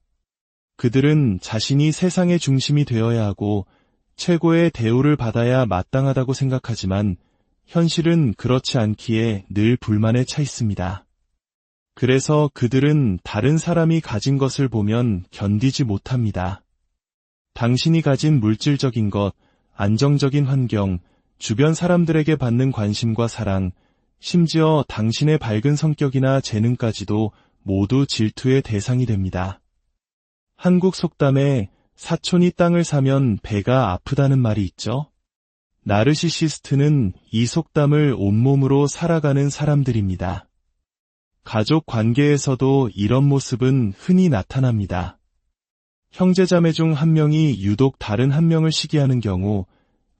그들은 자신이 세상의 중심이 되어야 하고 최고의 대우를 받아야 마땅하다고 생각하지만 현실은 그렇지 않기에 늘 불만에 차 있습니다. 그래서 그들은 다른 사람이 가진 것을 보면 견디지 못합니다. 당신이 가진 물질적인 것, 안정적인 환경, 주변 사람들에게 받는 관심과 사랑, 심지어 당신의 밝은 성격이나 재능까지도 모두 질투의 대상이 됩니다. 한국 속담에 사촌이 땅을 사면 배가 아프다는 말이 있죠? 나르시시스트는 이 속담을 온몸으로 살아가는 사람들입니다. 가족 관계에서도 이런 모습은 흔히 나타납니다. 형제자매 중 한 명이 유독 다른 한 명을 시기하는 경우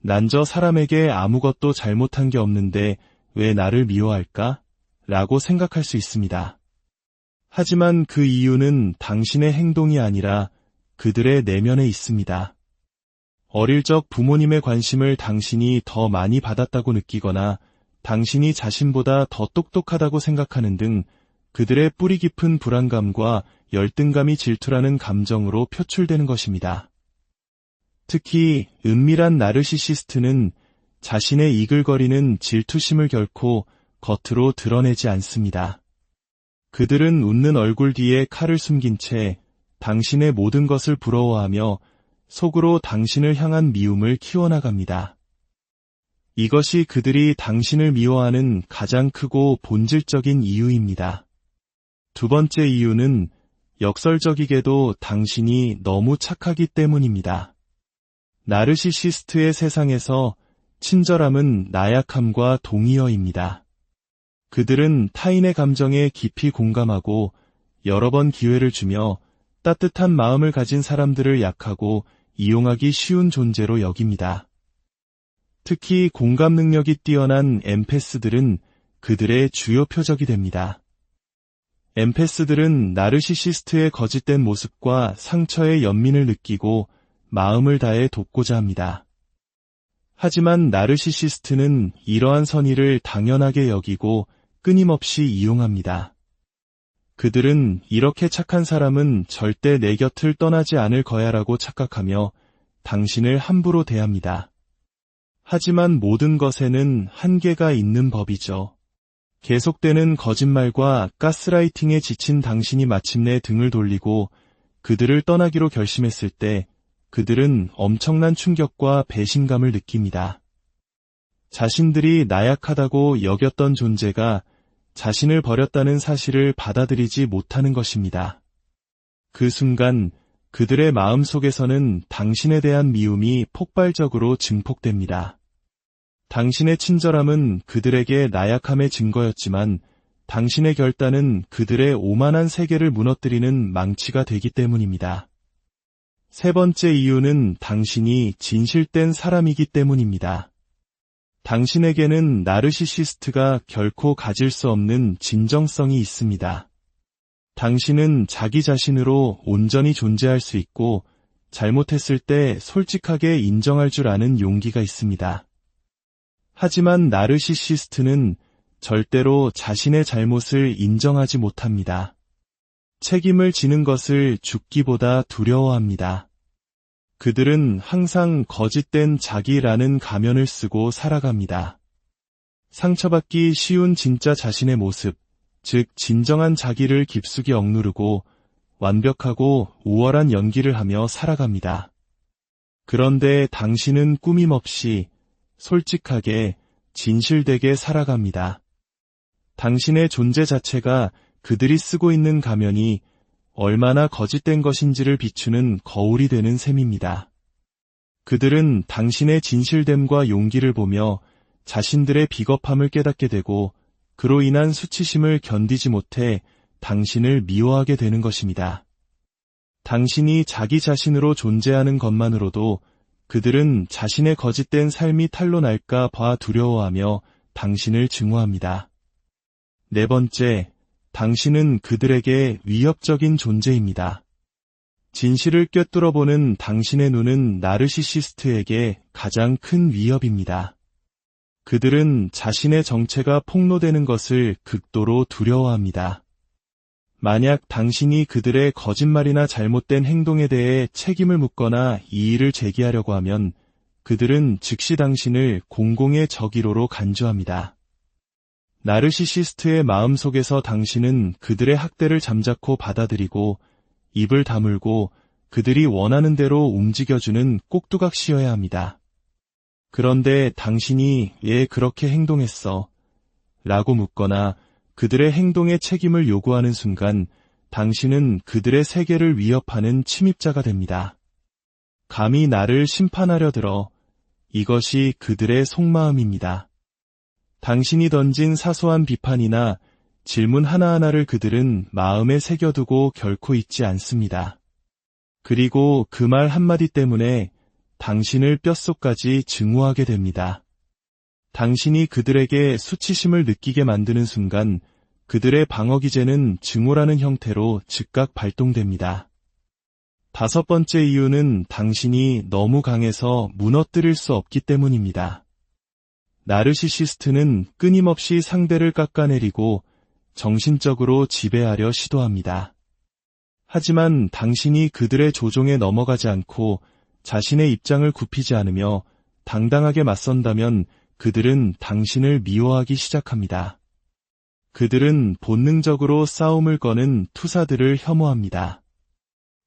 난 저 사람에게 아무것도 잘못한 게 없는데 왜 나를 미워할까? 라고 생각할 수 있습니다. 하지만 그 이유는 당신의 행동이 아니라 그들의 내면에 있습니다. 어릴 적 부모님의 관심을 당신이 더 많이 받았다고 느끼거나 당신이 자신보다 더 똑똑하다고 생각하는 등 그들의 뿌리 깊은 불안감과 열등감이 질투라는 감정으로 표출되는 것입니다. 특히 은밀한 나르시시스트는 자신의 이글거리는 질투심을 결코 겉으로 드러내지 않습니다. 그들은 웃는 얼굴 뒤에 칼을 숨긴 채 당신의 모든 것을 부러워하며 속으로 당신을 향한 미움을 키워나갑니다. 이것이 그들이 당신을 미워하는 가장 크고 본질적인 이유입니다. 두 번째 이유는 역설적이게도 당신이 너무 착하기 때문입니다. 나르시시스트의 세상에서 친절함은 나약함과 동의어입니다. 그들은 타인의 감정에 깊이 공감하고 여러 번 기회를 주며 따뜻한 마음을 가진 사람들을 약하고 이용하기 쉬운 존재로 여깁니다. 특히 공감 능력이 뛰어난 엠패스들은 그들의 주요 표적이 됩니다. 엠패스들은 나르시시스트의 거짓된 모습과 상처의 연민을 느끼고 마음을 다해 돕고자 합니다. 하지만 나르시시스트는 이러한 선의를 당연하게 여기고 끊임없이 이용합니다. 그들은 이렇게 착한 사람은 절대 내 곁을 떠나지 않을 거야라고 착각하며 당신을 함부로 대합니다. 하지만 모든 것에는 한계가 있는 법이죠. 계속되는 거짓말과 가스라이팅에 지친 당신이 마침내 등을 돌리고 그들을 떠나기로 결심했을 때 그들은 엄청난 충격과 배신감을 느낍니다. 자신들이 나약하다고 여겼던 존재가 자신을 버렸다는 사실을 받아들이지 못하는 것입니다. 그 순간 그들의 마음속에서는 당신에 대한 미움이 폭발적으로 증폭됩니다. 당신의 친절함은 그들에게 나약함의 증거였지만 당신의 결단은 그들의 오만한 세계를 무너뜨리는 망치가 되기 때문입니다. 세 번째 이유는 당신이 진실된 사람이기 때문입니다. 당신에게는 나르시시스트가 결코 가질 수 없는 진정성이 있습니다. 당신은 자기 자신으로 온전히 존재할 수 있고 잘못했을 때 솔직하게 인정할 줄 아는 용기가 있습니다. 하지만 나르시시스트는 절대로 자신의 잘못을 인정하지 못합니다. 책임을 지는 것을 죽기보다 두려워합니다. 그들은 항상 거짓된 자기라는 가면을 쓰고 살아갑니다. 상처받기 쉬운 진짜 자신의 모습, 즉 진정한 자기를 깊숙이 억누르고 완벽하고 우월한 연기를 하며 살아갑니다. 그런데 당신은 꾸밈없이 솔직하게 진실되게 살아갑니다. 당신의 존재 자체가 그들이 쓰고 있는 가면이 얼마나 거짓된 것인지를 비추는 거울이 되는 셈입니다. 그들은 당신의 진실됨과 용기를 보며 자신들의 비겁함을 깨닫게 되고 그로 인한 수치심을 견디지 못해 당신을 미워하게 되는 것입니다. 당신이 자기 자신으로 존재하는 것만으로도 그들은 자신의 거짓된 삶이 탄로 날까 봐 두려워하며 당신을 증오합니다. 네 번째, 당신은 그들에게 위협적인 존재입니다. 진실을 꿰뚫어보는 당신의 눈은 나르시시스트에게 가장 큰 위협입니다. 그들은 자신의 정체가 폭로되는 것을 극도로 두려워합니다. 만약 당신이 그들의 거짓말이나 잘못된 행동에 대해 책임을 묻거나 이의를 제기하려고 하면 그들은 즉시 당신을 공공의 적이로로 간주합니다. 나르시시스트의 마음속에서 당신은 그들의 학대를 잠자코 받아들이고 입을 다물고 그들이 원하는 대로 움직여주는 꼭두각시여야 합니다. 그런데 당신이 왜 그렇게 행동했어? 라고 묻거나 그들의 행동에 책임을 요구하는 순간 당신은 그들의 세계를 위협하는 침입자가 됩니다. 감히 나를 심판하려 들어. 이것이 그들의 속마음입니다. 당신이 던진 사소한 비판이나 질문 하나하나를 그들은 마음에 새겨두고 결코 잊지 않습니다. 그리고 그 말 한마디 때문에 당신을 뼛속까지 증오하게 됩니다. 당신이 그들에게 수치심을 느끼게 만드는 순간 그들의 방어기제는 증오라는 형태로 즉각 발동됩니다. 다섯 번째 이유는 당신이 너무 강해서 무너뜨릴 수 없기 때문입니다. 나르시시스트는 끊임없이 상대를 깎아내리고 정신적으로 지배하려 시도합니다. 하지만 당신이 그들의 조종에 넘어가지 않고 자신의 입장을 굽히지 않으며 당당하게 맞선다면 그들은 당신을 미워하기 시작합니다. 그들은 본능적으로 싸움을 거는 투사들을 혐오합니다.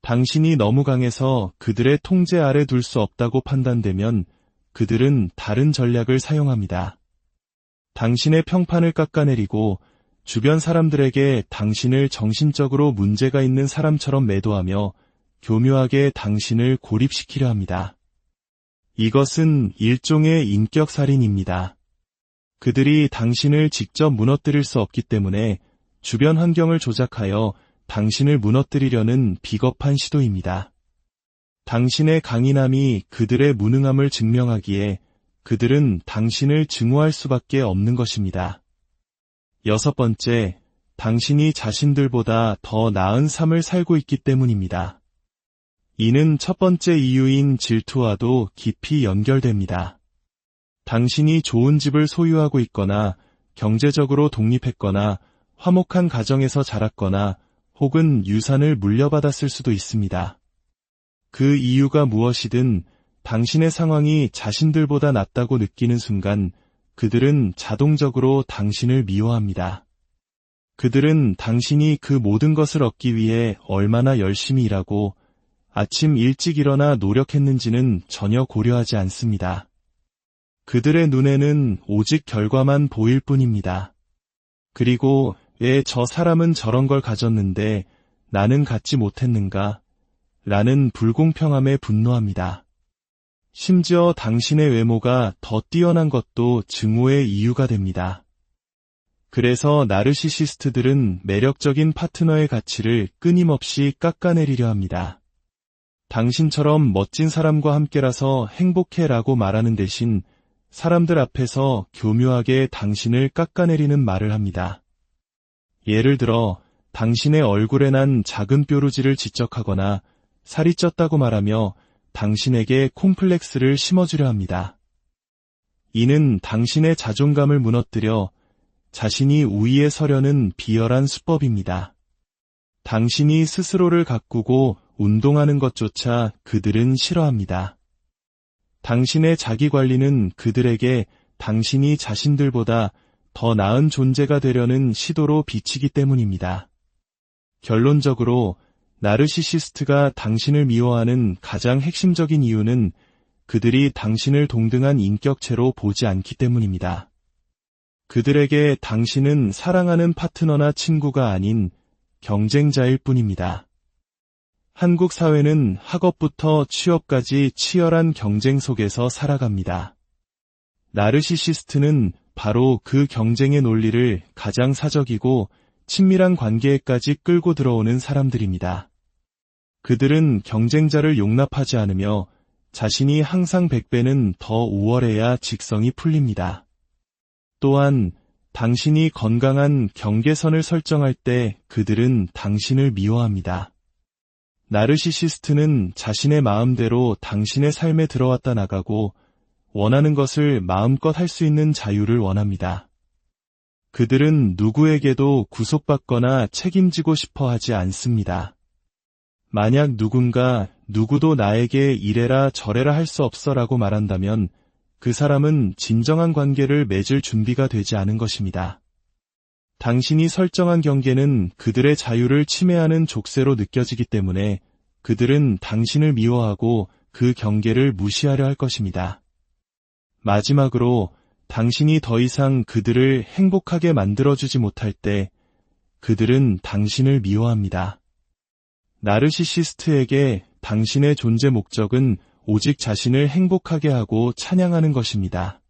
당신이 너무 강해서 그들의 통제 아래 둘 수 없다고 판단되면 그들은 다른 전략을 사용합니다. 당신의 평판을 깎아내리고 주변 사람들에게 당신을 정신적으로 문제가 있는 사람처럼 매도하며 교묘하게 당신을 고립시키려 합니다. 이것은 일종의 인격살인입니다. 그들이 당신을 직접 무너뜨릴 수 없기 때문에 주변 환경을 조작하여 당신을 무너뜨리려는 비겁한 시도입니다. 당신의 강인함이 그들의 무능함을 증명하기에 그들은 당신을 증오할 수밖에 없는 것입니다. 여섯 번째, 당신이 자신들보다 더 나은 삶을 살고 있기 때문입니다. 이는 첫 번째 이유인 질투와도 깊이 연결됩니다. 당신이 좋은 집을 소유하고 있거나 경제적으로 독립했거나 화목한 가정에서 자랐거나 혹은 유산을 물려받았을 수도 있습니다. 그 이유가 무엇이든 당신의 상황이 자신들보다 낫다고 느끼는 순간 그들은 자동적으로 당신을 미워합니다. 그들은 당신이 그 모든 것을 얻기 위해 얼마나 열심히 일하고 아침 일찍 일어나 노력했는지는 전혀 고려하지 않습니다. 그들의 눈에는 오직 결과만 보일 뿐입니다. 그리고 왜 저 사람은 저런 걸 가졌는데 나는 갖지 못했는가? 라는 불공평함에 분노합니다. 심지어 당신의 외모가 더 뛰어난 것도 증오의 이유가 됩니다. 그래서 나르시시스트들은 매력적인 파트너의 가치를 끊임없이 깎아내리려 합니다. 당신처럼 멋진 사람과 함께라서 행복해라고 말하는 대신 사람들 앞에서 교묘하게 당신을 깎아내리는 말을 합니다. 예를 들어 당신의 얼굴에 난 작은 뾰루지를 지적하거나 살이 쪘다고 말하며 당신에게 콤플렉스를 심어주려 합니다. 이는 당신의 자존감을 무너뜨려 자신이 우위에 서려는 비열한 수법입니다. 당신이 스스로를 가꾸고 운동하는 것조차 그들은 싫어합니다. 당신의 자기관리는 그들에게 당신이 자신들보다 더 나은 존재가 되려는 시도로 비치기 때문입니다. 결론적으로 나르시시스트가 당신을 미워하는 가장 핵심적인 이유는 그들이 당신을 동등한 인격체로 보지 않기 때문입니다. 그들에게 당신은 사랑하는 파트너나 친구가 아닌 경쟁자일 뿐입니다. 한국 사회는 학업부터 취업까지 치열한 경쟁 속에서 살아갑니다. 나르시시스트는 바로 그 경쟁의 논리를 가장 사적이고 친밀한 관계에까지 끌고 들어오는 사람들입니다. 그들은 경쟁자를 용납하지 않으며 자신이 항상 100배는 더 우월해야 직성이 풀립니다. 또한 당신이 건강한 경계선을 설정할 때 그들은 당신을 미워합니다. 나르시시스트는 자신의 마음대로 당신의 삶에 들어왔다 나가고 원하는 것을 마음껏 할 수 있는 자유를 원합니다. 그들은 누구에게도 구속받거나 책임지고 싶어 하지 않습니다. 만약 누군가 누구도 나에게 이래라 저래라 할 수 없어라고 말한다면 그 사람은 진정한 관계를 맺을 준비가 되지 않은 것입니다. 당신이 설정한 경계는 그들의 자유를 침해하는 족쇄로 느껴지기 때문에 그들은 당신을 미워하고 그 경계를 무시하려 할 것입니다. 마지막으로 당신이 더 이상 그들을 행복하게 만들어주지 못할 때 그들은 당신을 미워합니다. 나르시시스트에게 당신의 존재 목적은 오직 자신을 행복하게 하고 찬양하는 것입니다.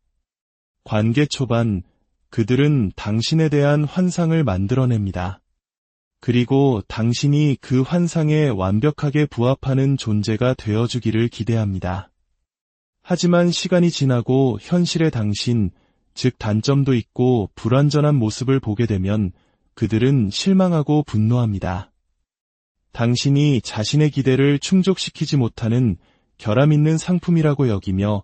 관계 초반, 그들은 당신에 대한 환상을 만들어냅니다. 그리고 당신이 그 환상에 완벽하게 부합하는 존재가 되어주기를 기대합니다. 하지만 시간이 지나고 현실의 당신, 즉 단점도 있고 불완전한 모습을 보게 되면 그들은 실망하고 분노합니다. 당신이 자신의 기대를 충족시키지 못하는 결함 있는 상품이라고 여기며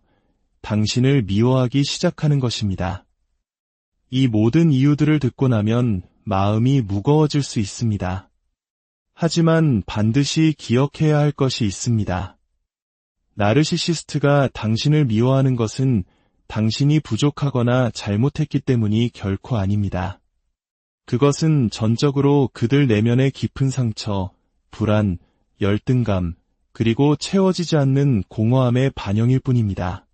당신을 미워하기 시작하는 것입니다. 이 모든 이유들을 듣고 나면 마음이 무거워질 수 있습니다. 하지만 반드시 기억해야 할 것이 있습니다. 나르시시스트가 당신을 미워하는 것은 당신이 부족하거나 잘못했기 때문이 결코 아닙니다. 그것은 전적으로 그들 내면의 깊은 상처, 불안, 열등감, 그리고 채워지지 않는 공허함의 반영일 뿐입니다.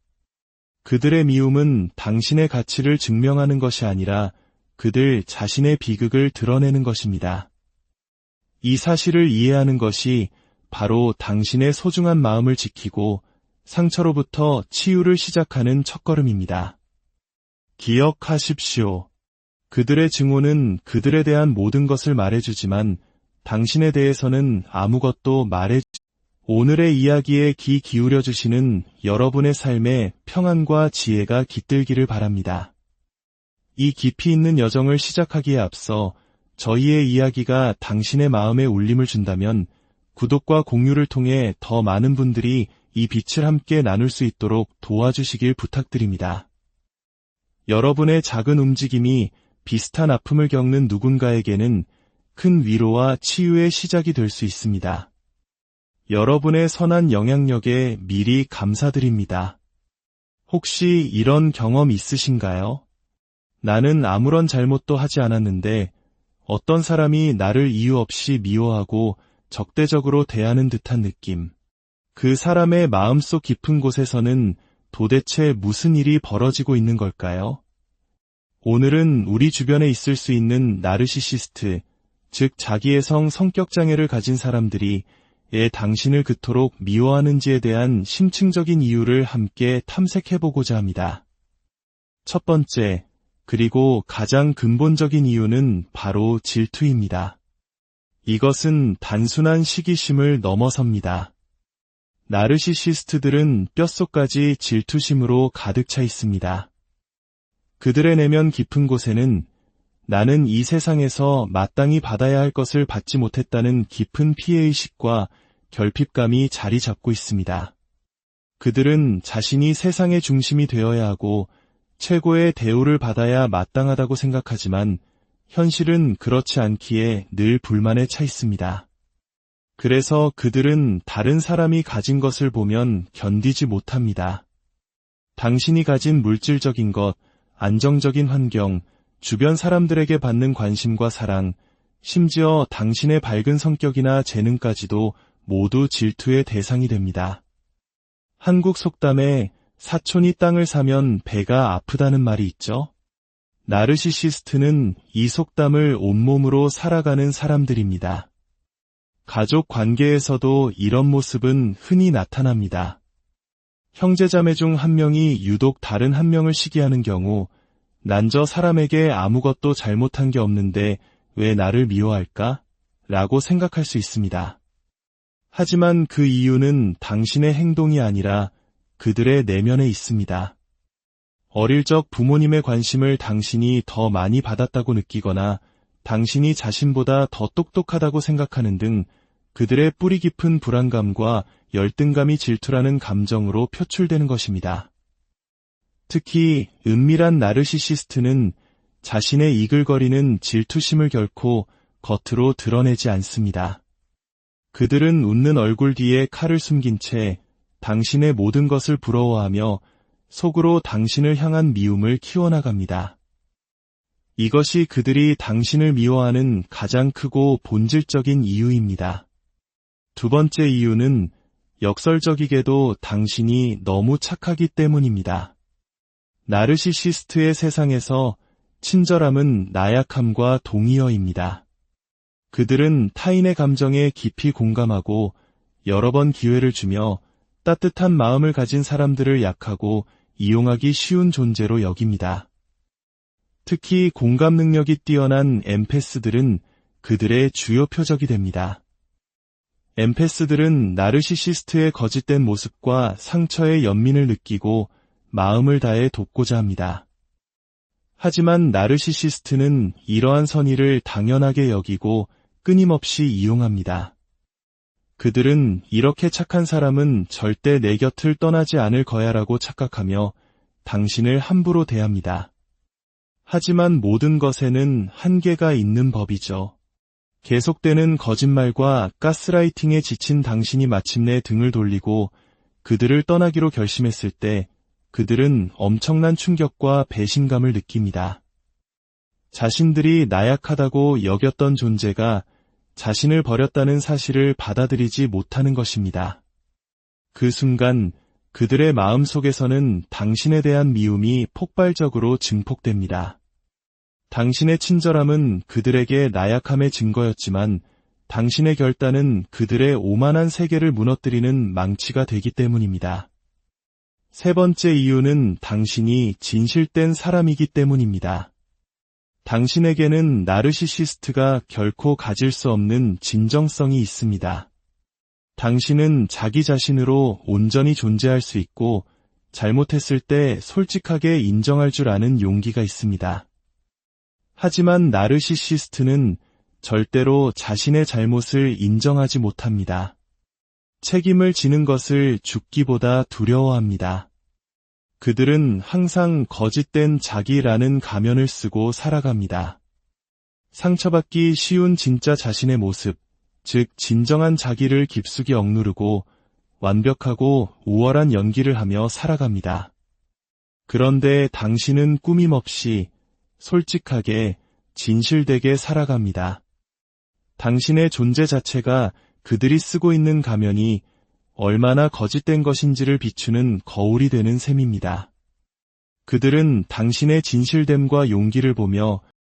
그들의 미움은 당신의 가치를 증명하는 것이 아니라 그들 자신의 비극을 드러내는 것입니다. 이 사실을 이해하는 것이 바로 당신의 소중한 마음을 지키고 상처로부터 치유를 시작하는 첫걸음입니다. 기억하십시오. 그들의 증오는 그들에 대한 모든 것을 말해주지만 당신에 대해서는 아무것도 오늘의 이야기에 귀 기울여주시는 여러분의 삶에 평안과 지혜가 깃들기를 바랍니다. 이 깊이 있는 여정을 시작하기에 앞서 저희의 이야기가 당신의 마음에 울림을 준다면 구독과 공유를 통해 더 많은 분들이 이 빛을 함께 나눌 수 있도록 도와주시길 부탁드립니다. 여러분의 작은 움직임이 비슷한 아픔을 겪는 누군가에게는 큰 위로와 치유의 시작이 될 수 있습니다. 여러분의 선한 영향력에 미리 감사드립니다. 혹시 이런 경험 있으신가요? 나는 아무런 잘못도 하지 않았는데 어떤 사람이 나를 이유 없이 미워하고 적대적으로 대하는 듯한 느낌. 그 사람의 마음속 깊은 곳에서는 도대체 무슨 일이 벌어지고 있는 걸까요? 오늘은 우리 주변에 있을 수 있는 나르시시스트, 즉 자기애성 성격장애를 가진 사람들이 왜 당신을 그토록 미워하는지에 대한 심층적인 이유를 함께 탐색해보고자 합니다. 첫 번째, 그리고 가장 근본적인 이유는 바로 질투입니다. 이것은 단순한 시기심을 넘어섭니다. 나르시시스트들은 뼛속까지 질투심으로 가득 차 있습니다. 그들의 내면 깊은 곳에는 나는 이 세상에서 마땅히 받아야 할 것을 받지 못했다는 깊은 피해의식과 결핍감이 자리 잡고 있습니다. 그들은 자신이 세상의 중심이 되어야 하고 최고의 대우를 받아야 마땅하다고 생각하지만 현실은 그렇지 않기에 늘 불만에 차 있습니다. 그래서 그들은 다른 사람이 가진 것을 보면 견디지 못합니다. 당신이 가진 물질적인 것, 안정적인 환경, 주변 사람들에게 받는 관심과 사랑, 심지어 당신의 밝은 성격이나 재능까지도 모두 질투의 대상이 됩니다. 한국 속담에 사촌이 땅을 사면 배가 아프다는 말이 있죠? 나르시시스트는 이 속담을 온몸으로 살아가는 사람들입니다. 가족 관계에서도 이런 모습은 흔히 나타납니다. 형제자매 중 한 명이 유독 다른 한 명을 시기하는 경우 난 저 사람에게 아무것도 잘못한 게 없는데 왜 나를 미워할까? 라고 생각할 수 있습니다. 하지만 그 이유는 당신의 행동이 아니라 그들의 내면에 있습니다. 어릴 적 부모님의 관심을 당신이 더 많이 받았다고 느끼거나 당신이 자신보다 더 똑똑하다고 생각하는 등 그들의 뿌리 깊은 불안감과 열등감이 질투라는 감정으로 표출되는 것입니다. 특히 은밀한 나르시시스트는 자신의 이글거리는 질투심을 결코 겉으로 드러내지 않습니다. 그들은 웃는 얼굴 뒤에 칼을 숨긴 채 당신의 모든 것을 부러워하며 속으로 당신을 향한 미움을 키워나갑니다. 이것이 그들이 당신을 미워하는 가장 크고 본질적인 이유입니다. 두 번째 이유는 역설적이게도 당신이 너무 착하기 때문입니다. 나르시시스트의 세상에서 친절함은 나약함과 동의어입니다. 그들은 타인의 감정에 깊이 공감하고 여러 번 기회를 주며 따뜻한 마음을 가진 사람들을 약하고 이용하기 쉬운 존재로 여깁니다. 특히 공감 능력이 뛰어난 엠패스들은 그들의 주요 표적이 됩니다. 엠패스들은 나르시시스트의 거짓된 모습과 상처의 연민을 느끼고 마음을 다해 돕고자 합니다. 하지만 나르시시스트는 이러한 선의를 당연하게 여기고 끊임없이 이용합니다. 그들은 이렇게 착한 사람은 절대 내 곁을 떠나지 않을 거야라고 착각하며 당신을 함부로 대합니다. 하지만 모든 것에는 한계가 있는 법이죠. 계속되는 거짓말과 가스라이팅에 지친 당신이 마침내 등을 돌리고 그들을 떠나기로 결심했을 때 그들은 엄청난 충격과 배신감을 느낍니다. 자신들이 나약하다고 여겼던 존재가 자신을 버렸다는 사실을 받아들이지 못하는 것입니다. 그 순간 그들의 마음 속에서는 당신에 대한 미움이 폭발적으로 증폭됩니다. 당신의 친절함은 그들에게 나약함의 증거였지만 당신의 결단은 그들의 오만한 세계를 무너뜨리는 망치가 되기 때문입니다. 세 번째 이유는 당신이 진실된 사람이기 때문입니다. 당신에게는 나르시시스트가 결코 가질 수 없는 진정성이 있습니다. 당신은 자기 자신으로 온전히 존재할 수 있고 잘못했을 때 솔직하게 인정할 줄 아는 용기가 있습니다. 하지만 나르시시스트는 절대로 자신의 잘못을 인정하지 못합니다. 책임을 지는 것을 죽기보다 두려워합니다. 그들은 항상 거짓된 자기라는 가면을 쓰고 살아갑니다. 상처받기 쉬운 진짜 자신의 모습, 즉 진정한 자기를 깊숙이 억누르고 완벽하고 우월한 연기를 하며 살아갑니다. 그런데 당신은 꾸밈없이 솔직하게 진실되게 살아갑니다. 당신의 존재 자체가 그들이 쓰고 있는 가면이 얼마나 거짓된 것인지를 비추는 거울이 되는 셈입니다. 그들은 당신의 진실됨과 용기를 보며